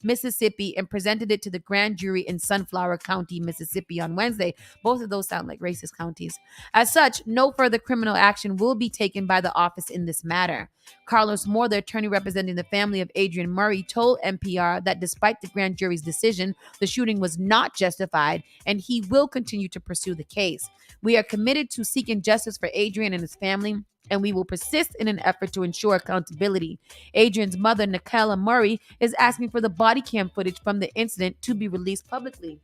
S2: Mississippi, and presented it to the grand jury in Sunflower County, Mississippi on Wednesday. Both of those sound like racist counties. As such, no further criminal action will be taken by the office in this matter. Carlos Moore, the attorney representing the family of Adrian Murray, told NPR that despite the grand jury's decision, the shooting was not justified, and he will continue to pursue the case. We are committed to seeking justice for Adrian and his family, and we will persist in an effort to ensure accountability. Adrian's mother, Nikela Murray, is asking for the body cam footage from the incident to be released publicly.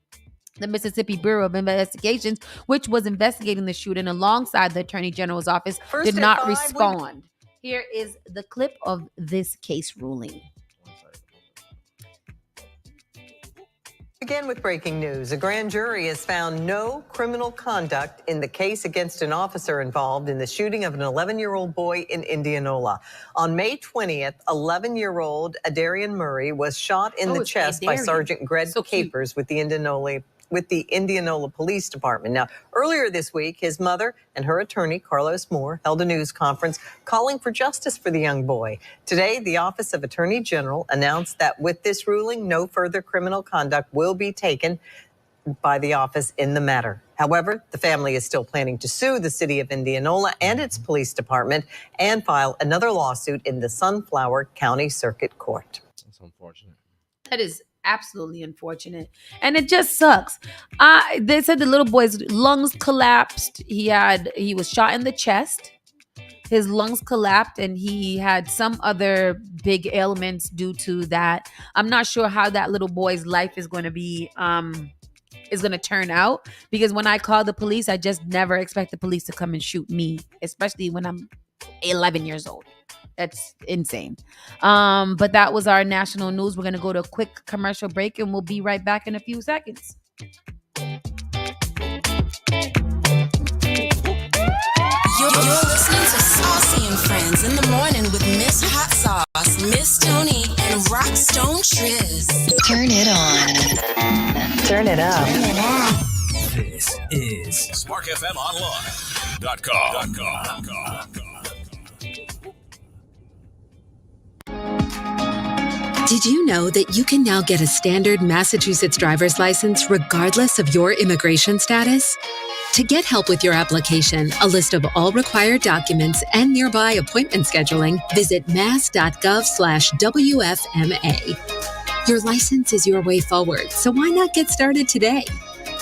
S2: The Mississippi Bureau of Investigations, which was investigating the shooting alongside the Attorney General's office, did not respond. Here is the clip of this case ruling.
S5: Begin with breaking news. A grand jury has found no criminal conduct in the case against an officer involved in the shooting of an 11-year-old boy in Indianola. On May 20th, 11-year-old Adarian Murray was shot in the chest by Sergeant Greg Capers with the Indianola Police Department. Now, earlier this week, his mother and her attorney, Carlos Moore, held a news conference calling for justice for the young boy. Today, the Office of Attorney General announced that with this ruling, no further criminal conduct will be taken by the office in the matter. However, the family is still planning to sue the city of Indianola and its police department and file another lawsuit in the Sunflower County Circuit Court.
S3: That's unfortunate.
S2: That is absolutely unfortunate, and it just sucks. They said the little boy's lungs collapsed. He was shot in the chest. His lungs collapsed, and he had some other big ailments due to that. I'm not sure how that little boy's life is going to be turn out, because when I call the police, I just never expect the police to come and shoot me, especially when I'm 11 years old. That's insane. But that was our national news. We're going to go to a quick commercial break, and we'll be right back in a few seconds.
S16: You're listening to Saucy and Friends in the morning with Miss Hot Sauce, Miss Tony, and Rockstone Triz.
S20: Turn it on.
S5: Turn it up.
S15: This is SparkFMOnline.com.
S11: Did you know that you can now get a standard Massachusetts driver's license regardless of your immigration status? To get help with your application, a list of all required documents, and nearby appointment scheduling, visit mass.gov/WFMA. Your license is your way forward, so why not get started today?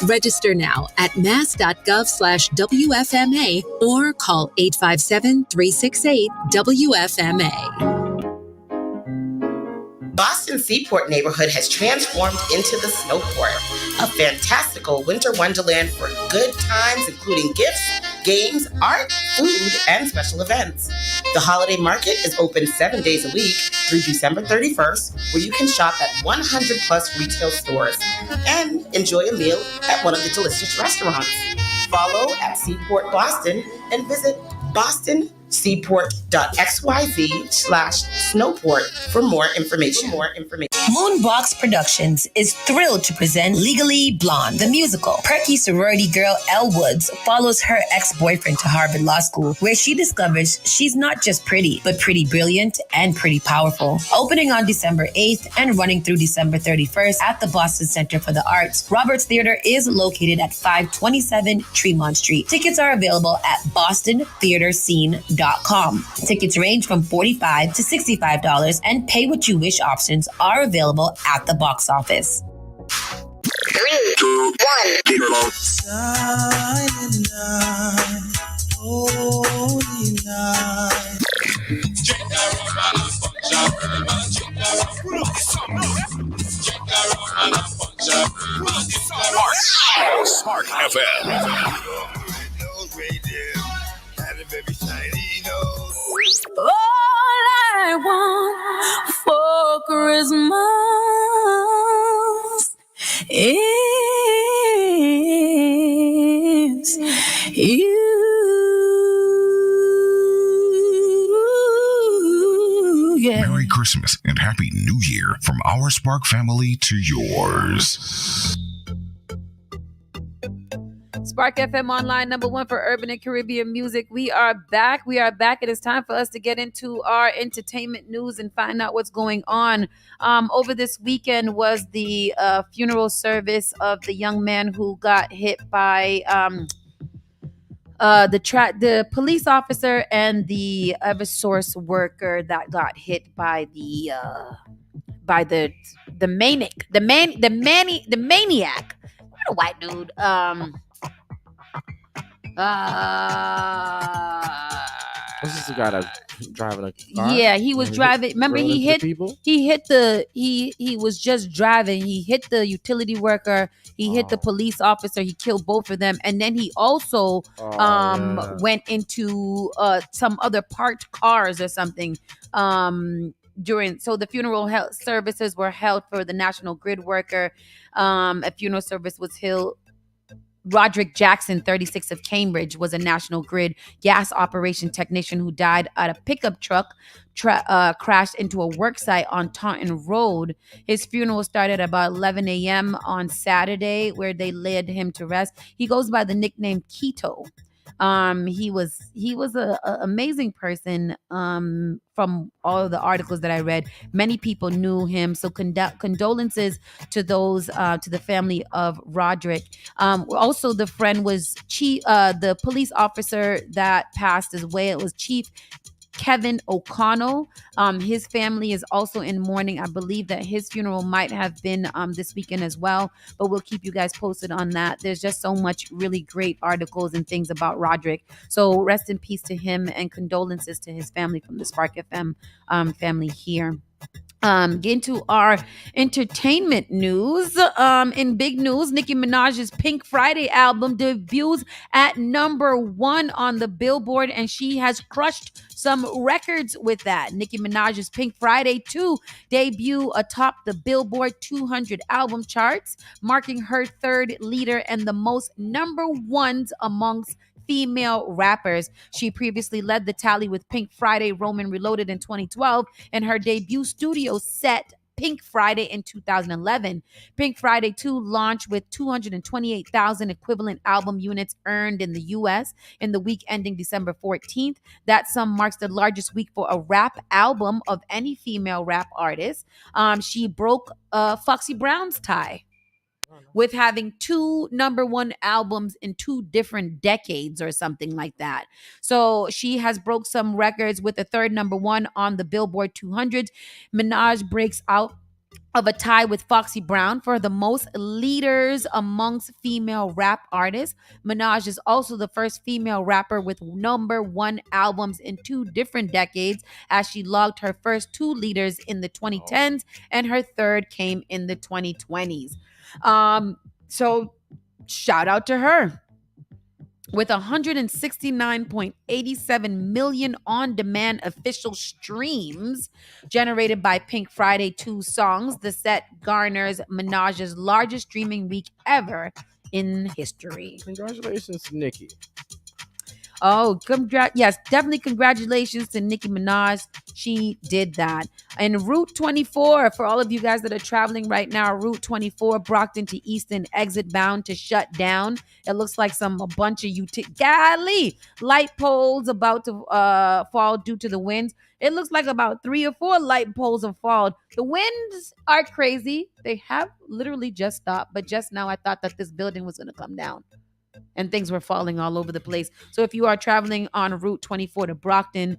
S11: Register now at mass.gov/WFMA or call 857-368-WFMA.
S12: Boston Seaport neighborhood has transformed into the Snowport, a fantastical winter wonderland for good times, including gifts, games, art, food, and special events. The holiday market is open 7 days a week through December 31st, where you can shop at 100 plus retail stores and enjoy a meal at one of the delicious restaurants. Follow at Seaport Boston and visit bostonseaport.xyz/snowport for more information.
S1: Moonbox Productions is thrilled to present Legally Blonde, the musical. Perky sorority girl Elle Woods follows her ex-boyfriend to Harvard Law School, where she discovers she's not just pretty, but pretty brilliant and pretty powerful. Opening on December 8th and running through December 31st at the Boston Center for the Arts, Roberts Theater is located at 527 Tremont Street. Tickets are available at bostontheaterscene.com. Tickets range from $45 to $65, and pay what you wish options are available at the box office.
S16: 3, 2, 1.
S18: Silent night, holy night.
S15: Spark FM.
S10: for Christmas is you. Yeah.
S15: Merry Christmas and Happy New Year from our Spark family to yours.
S2: Spark FM Online, number one for urban and Caribbean music. We are back. It is time for us to get into our entertainment news and find out what's going on. Over this weekend was the funeral service of the young man who got hit by the police officer and the Eversource worker that got hit by the maniac. What a white dude.
S3: What's this guy that's driving a car?
S2: Yeah, he was driving. Remember,
S3: Running
S2: he
S3: into
S2: hit
S3: people?
S2: he was just driving. He hit the utility worker. He hit the police officer. He killed both of them, and then he also went into some other parked cars or something. So the funeral services were held for the National Grid worker. A funeral service was held. Roderick Jackson, 36 of Cambridge, was a National Grid gas operation technician who died at a pickup truck crashed into a work site on Taunton Road. His funeral started about 11 a.m. on Saturday, where they laid him to rest. He goes by the nickname Keto. He was a amazing person. From all of the articles that I read, many people knew him. So condolences to those to the family of Roderick. Also, the friend was the police officer that passed away. It was Chief Kevin O'Connell. His family is also in mourning. I believe that his funeral might have been this weekend as well, but we'll keep you guys posted on that. There's just so much really great articles and things about Roderick. So rest in peace to him and condolences to his family from the Spark FM family here. Get into our entertainment news. In big news, Nicki Minaj's Pink Friday album debuts at number 1 on the Billboard, and she has crushed some records with that. Nicki Minaj's Pink Friday 2 debut atop the Billboard 200 album charts, marking her third leader and the most number ones amongst female rappers. She previously led the tally with Pink Friday Roman Reloaded in 2012 and her debut studio set Pink Friday in 2011. Pink Friday 2 launched with 228,000 equivalent album units earned in the U.S. in the week ending December 14th. That sum marks the largest week for a rap album of any female rap artist. She broke Foxy Brown's tie with having 2 number 1 albums in 2 different decades or something like that. So she has broke some records with a third number 1 on the Billboard 200. Minaj breaks out of a tie with Foxy Brown for the most leaders amongst female rap artists. Minaj is also the first female rapper with number 1 albums in 2 different decades, as she logged her first 2 leaders in the 2010s and her third came in the 2020s. So shout out to her. With 169.87 million on-demand official streams generated by Pink Friday 2 songs, the set garners Minaj's largest streaming week ever in history.
S3: Congratulations to Nicki.
S2: Oh, yes, definitely congratulations to Nicki Minaj. She did that. And Route 24, for all of you guys that are traveling right now, Route 24, Brockton to Easton, exit bound to shut down. It looks like a bunch of light poles about to fall due to the winds. It looks like about 3 or 4 light poles have fallen. The winds are crazy. They have literally just stopped. But just now I thought that this building was going to come down. And things were falling all over the place. So if you are traveling on Route 24 to Brockton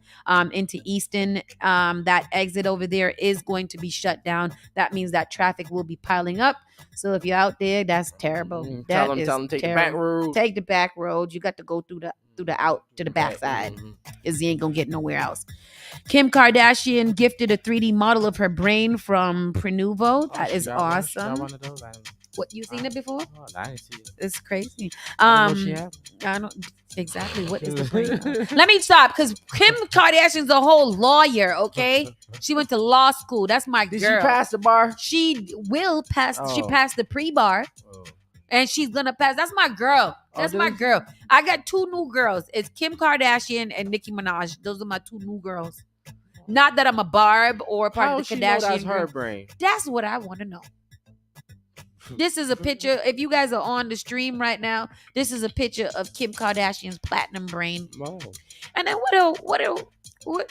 S2: into Easton, that exit over there is going to be shut down. That means that traffic will be piling up. So if you're out there, that's terrible.
S3: Tell them take the back road.
S2: Take the back road. You got to go through the out to the backside, because you ain't gonna get nowhere else. Kim Kardashian gifted a 3D model of her brain from Prenuvo. That is awesome. What, you seen it before?
S3: Oh, I didn't see it.
S2: It's crazy.
S3: I didn't know she had
S2: I don't exactly what is the brain. Let me stop because Kim Kardashian's a whole lawyer. Okay, she went to law school. That's my
S3: Did
S2: girl.
S3: she pass the bar?
S2: She will pass. She
S3: Oh.
S2: passed the pre-bar, and she's gonna pass. That's my girl. That's my girl. I got two new girls. It's Kim Kardashian and Nicki Minaj. Those are my two new girls. Not that I'm a Barb or part
S3: How
S2: of the
S3: she
S2: Kardashian.
S3: know that's her
S2: girl.
S3: brain?
S2: That's what I want to know. This is a picture. If you guys are on the stream right now, this is a picture of Kim Kardashian's platinum brain.
S3: Oh.
S2: And then what when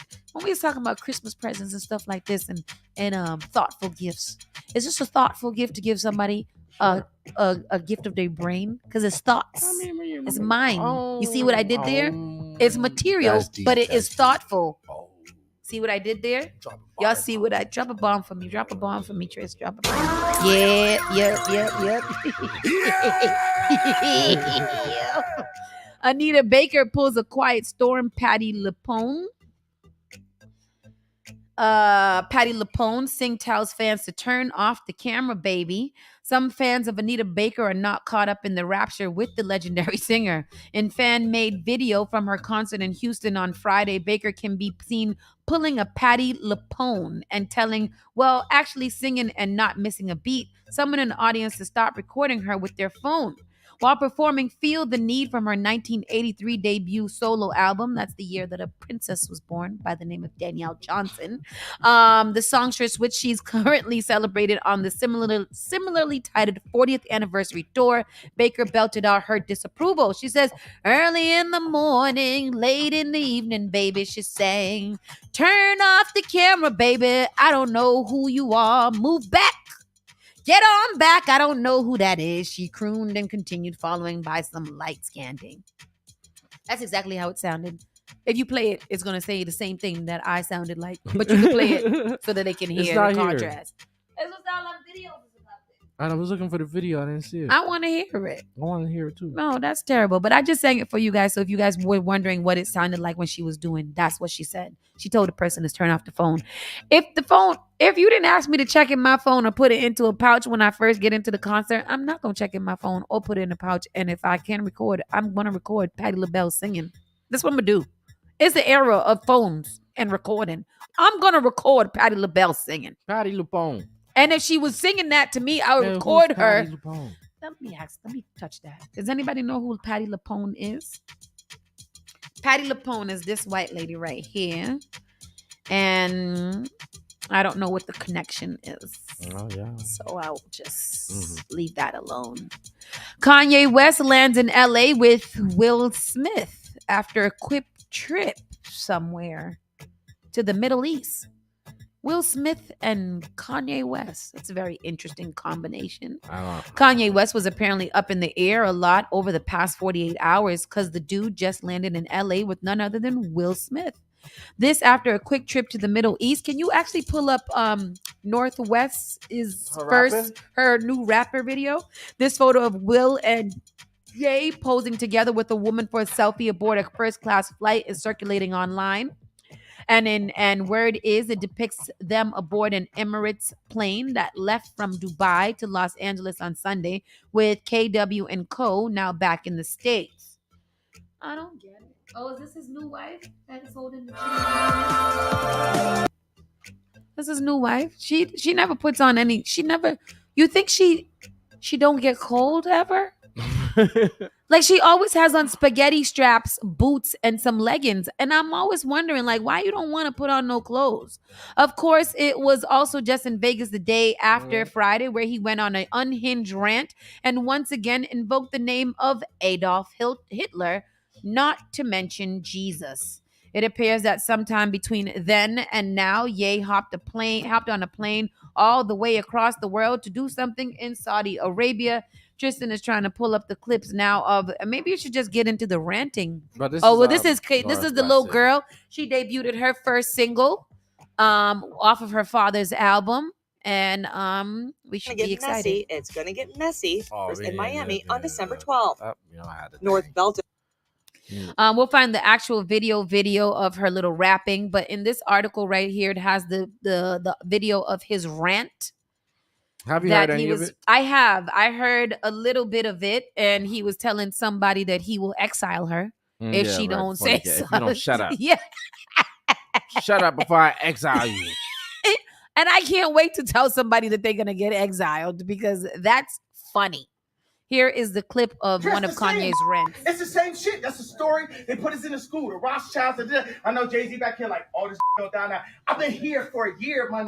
S2: we was talking about Christmas presents and stuff like this and thoughtful gifts, is this a thoughtful gift to give somebody a gift of their brain? Because it's thoughts. It's mine. You see what I did there? It's material, but it is thoughtful. See what I did there? Y'all see what I drop a bomb for me. Drop a bomb for me, Tris. Drop a bomb. Yep. Anita Baker pulls a quiet storm. Patti LuPone tells fans to turn off the camera, baby. Some fans of Anita Baker are not caught up in the rapture with the legendary singer. In fan-made video from her concert in Houston on Friday, Baker can be seen pulling a Patti LuPone and actually singing and not missing a beat, summoning an audience to stop recording her with their phone. While performing Feel the Need from her 1983 debut solo album, that's the year that a princess was born by the name of Danielle Johnson, the songstress, which she's currently celebrated on the similarly titled 40th anniversary tour, Baker belted out her disapproval. She says, early in the morning, late in the evening, baby, she sang, turn off the camera, baby, I don't know who you are, move back. Get on back. I don't know who that is. She crooned and continued, following by some light scanning. That's exactly how it sounded. If you play it, it's going to say the same thing that I sounded like, but you can play it so that they can hear the contrast. It's what's all on video.
S3: I was looking for the video. I didn't see it.
S2: I want to hear it.
S3: I want to hear it too.
S2: No, that's terrible. But I just sang it for you guys. So if you guys were wondering what it sounded like when she was doing, that's what she said. She told the person to turn off the phone. If you didn't ask me to check in my phone or put it into a pouch when I first get into the concert, I'm not going to check in my phone or put it in a pouch. And if I can record, I'm going to record Patti LaBelle singing. That's what I'm going to do. It's the era of phones and recording. I'm going to record Patti LaBelle singing.
S3: Patti LuPone.
S2: And if she was singing that to me, I would record her. Let me touch that. Does anybody know who Patti LuPone is? Patti LuPone is this white lady right here. And I don't know what the connection is.
S3: Oh, yeah.
S2: So I'll just leave that alone. Kanye West lands in LA with Will Smith after a quick trip somewhere to the Middle East. Will Smith and Kanye West. That's a very interesting combination. Kanye West was apparently up in the air a lot over the past 48 hours because the dude just landed in LA with none other than Will Smith. This after a quick trip to the Middle East. Can you actually pull up Northwest is her new rapper video? This photo of Will and Jay posing together with a woman for a selfie aboard a first-class flight is circulating online. And where it depicts them aboard an Emirates plane that left from Dubai to Los Angeles on Sunday with KW and Co. now back in the States. I don't get it. Oh, is this his new wife that is holding the This is new wife. She never puts on any. You think she don't get cold ever? Like she always has on spaghetti straps, boots, and some leggings. And I'm always wondering, like, why you don't want to put on no clothes? Of course, it was also just in Vegas the day after Friday where he went on an unhinged rant and once again invoked the name of Adolf Hitler, not to mention Jesus. It appears that sometime between then and now, Ye hopped on a plane all the way across the world to do something in Saudi Arabia. Tristan is trying to pull up the clips now of maybe you should just get into the ranting. This is the little girl. She debuted her first single off of her father's album. And we should be excited.
S6: Messy. It's gonna get messy in Miami on December 12th. North Belton.
S2: We'll find the actual video of her little rapping, but in this article right here, it has the video of his rant.
S3: Have you heard any of it?
S2: I have. I heard a little bit of it, and he was telling somebody that he will exile her if she don't say so.
S3: If you don't shut up.
S2: Yeah.
S3: Shut up before I exile you.
S2: And I can't wait to tell somebody that they're going to get exiled because that's funny. Here is the clip of one of Kanye's rants.
S8: It's the same shit. That's the story. They put us in the school. The Rothschilds. I know Jay-Z back here like, all this go down now. I've been here for a year, my.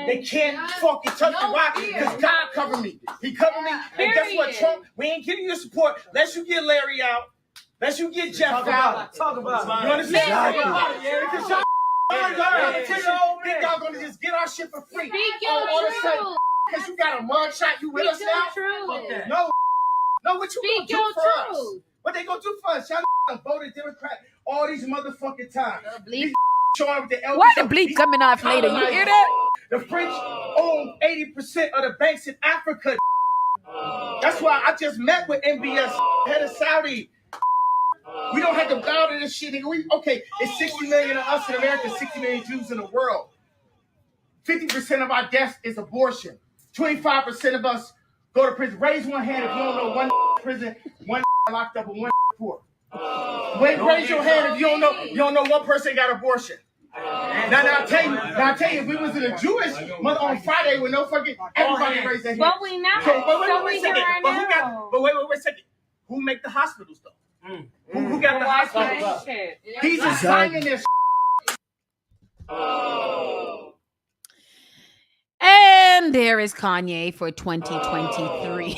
S8: They can't fucking touch me. Why? Because God covered me. He covered me. And guess what, Trump? We ain't giving you support unless you get Larry out. Unless you get Jeff out. Talk about it. You understand? Talk about it, yeah. Because y'all gonna just get our shit for free. All of a sudden, because you got a mugshot, you with us now? No, what you gonna do for us? What they gonna do for us? Y'all voted Democrat all these motherfucking times. Showing with the
S2: Why the bleep coming off later? You hear that?
S8: The French own 80% of the banks in Africa. That's why I just met with MBS, head of Saudi. We don't have to bow to this shit. It's 60 million of us in America, 60 million Jews in the world. 50% of our deaths is abortion. 25% of us go to prison. Raise one hand if you don't know one prison, one locked up, and one poor. Raise your hand if you don't know one person got abortion. Now I'll tell you, if we was in a Jewish month on Friday with no fucking everybody raised their hand.
S13: But we not.
S8: Okay, wait a second. Wait a second. Who make the hospitals though? Who got the hospitals? He's assigning this.
S2: And there is Kanye for 2023.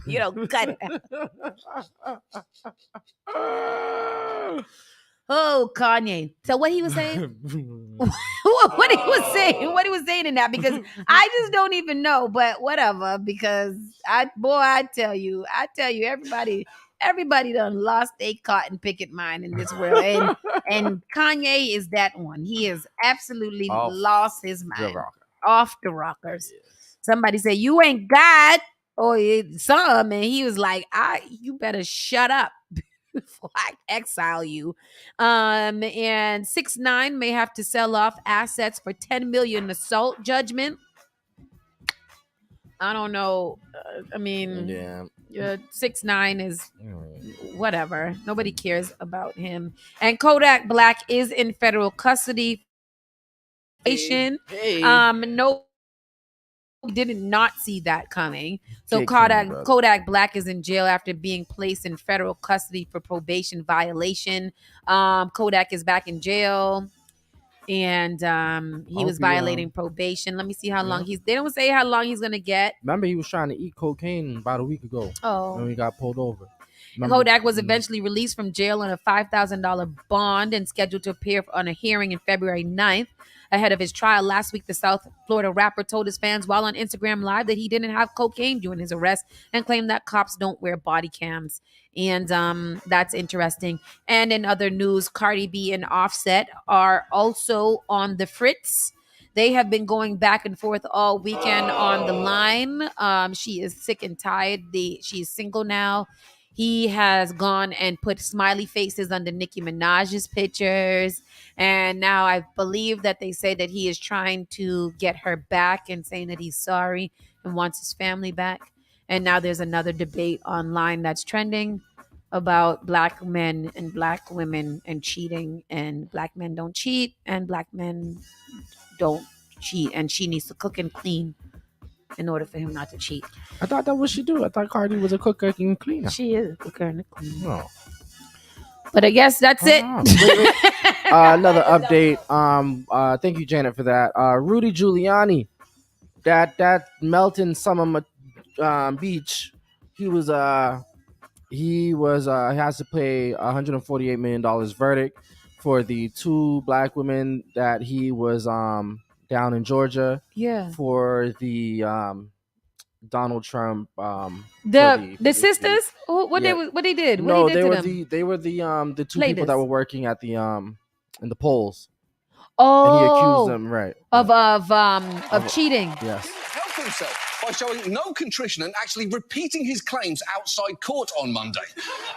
S2: You don't cut it. Oh, Kanye. So what he was saying? what he was saying in that, because I just don't even know, but whatever, because I tell you, everybody done lost their cotton picket mind in this world. And Kanye is that one. He has absolutely lost his mind. Off the rockers. Somebody said, you ain't God. Or some, and he was like, you better shut up before I exile you. And 6ix9ine may have to sell off assets for $10 million assault judgment. I don't know. 6ix9ine is whatever. Nobody cares about him. And Kodak Black is in federal custody. No. Did not see that coming. So Kodak Black is in jail after being placed in federal custody for probation violation. Kodak is back in jail, and he was violating probation. Let me see how long they don't say how long he's gonna get.
S3: Remember, he was trying to eat cocaine about a week ago. When he got pulled over.
S2: Kodak was eventually released from jail on a $5,000 bond and scheduled to appear on a hearing in February 9th. Ahead of his trial last week, the South Florida rapper told his fans while on Instagram Live that he didn't have cocaine during his arrest and claimed that cops don't wear body cams. And that's interesting. And in other news, Cardi B and Offset are also on the fritz. They have been going back and forth all weekend on the line. She is sick and tired. She's single now. He has gone and put smiley faces under Nicki Minaj's pictures. And now I believe that they say that he is trying to get her back and saying that he's sorry and wants his family back. And now there's another debate online that's trending about black men and black women and cheating. And black men don't cheat and black men don't cheat. And she needs to cook and clean in order for him not to cheat.
S3: I thought that was she do. I thought Cardi was a cooker and cleaner.
S2: She is a cooker and a cleaner.
S3: Oh.
S2: But I guess that's it.
S3: Another update. Thank you, Janet, for that. Rudy Giuliani, that Melton Summer Beach. He has to pay $148 million verdict for the 2 black women that he was down in Georgia.
S2: Yeah.
S3: For the Donald Trump
S2: the sisters. What they did?
S3: No,
S2: what he did
S3: they were the 2
S2: Ladies.
S3: people that were working at the in the polls.
S2: Oh,
S3: and he accused them
S2: of cheating.
S3: Yes.
S23: Helped himself by showing no contrition and actually repeating his claims outside court on Monday.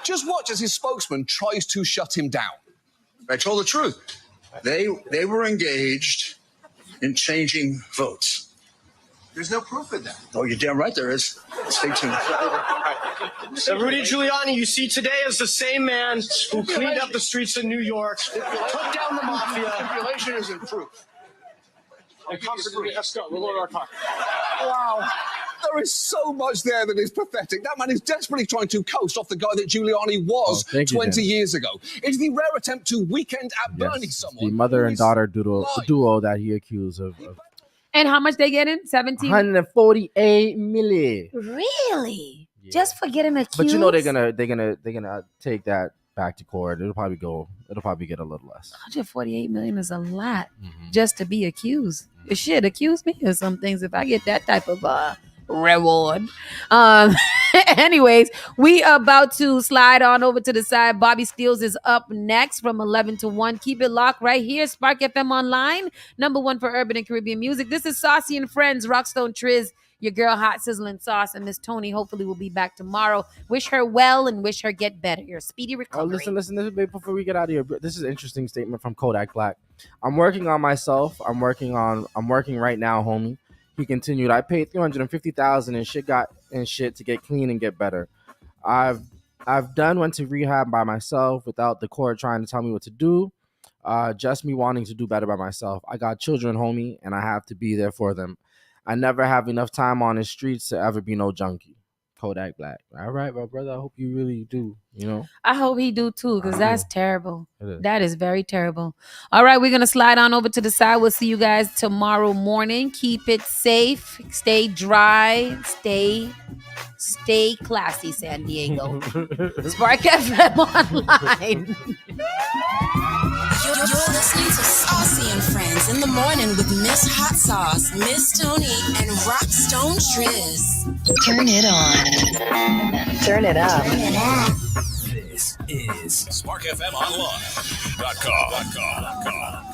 S23: Just watch as his spokesman tries to shut him down.
S24: I told the truth.
S13: They were engaged in changing votes.
S14: There's no proof of that.
S13: Oh, you're damn right there is. Stay tuned.
S14: So Rudy Giuliani, you see today as the same man who cleaned up the streets of New York, took down the mafia.
S13: Stipulation isn't proof.
S14: Let's go. We'll order our car.
S23: Wow. There is so much there that is pathetic. That man is desperately trying to coast off the guy that Giuliani was 20 years ago. It's the rare attempt to weekend at Bernie someone.
S3: The mother and daughter duo that he accused of
S2: And how much they getting? 17?
S3: 148 million.
S2: Really? Just for getting accused?
S3: But you know they're gonna take that back to court. It'll probably get a little less.
S2: 148 million is a lot just to be accused. Shit, accuse me of some things if I get that type of reward. Anyways, we about to slide on over to the side. Bobby Steels is up next from 11 to 1. Keep it locked right here. Spark FM Online, #1 for urban and Caribbean music. This is Saucy and Friends, Rockstone Triz, your girl Hot Sizzling Sauce, and Miss Tony hopefully will be back tomorrow. Wish her well and wish her get better. Your speedy recovery.
S3: Oh, listen, babe, before we get out of here, this is an interesting statement from Kodak Black. I'm working on myself. I'm working right now, homie. He continued, I paid $350,000 and shit to get clean and get better. I've went to rehab by myself without the court trying to tell me what to do. Just me wanting to do better by myself. I got children, homie, and I have to be there for them. I never have enough time on the streets to ever be no junkie. Kodak Black. All right, my brother. I hope you really do.
S2: I hope he do too, because that's terrible. That is very terrible. All right, we're gonna slide on over to the side. We'll see you guys tomorrow morning. Keep it safe. Stay dry. Stay classy, San Diego. Spark FM Online.
S16: You're listening to Saucy and Friends in the morning with Miss Hot Sauce, Miss Tony, and Rockstone Triz.
S20: Turn it on.
S16: Turn it up.
S15: This is SparkFMOnline.com.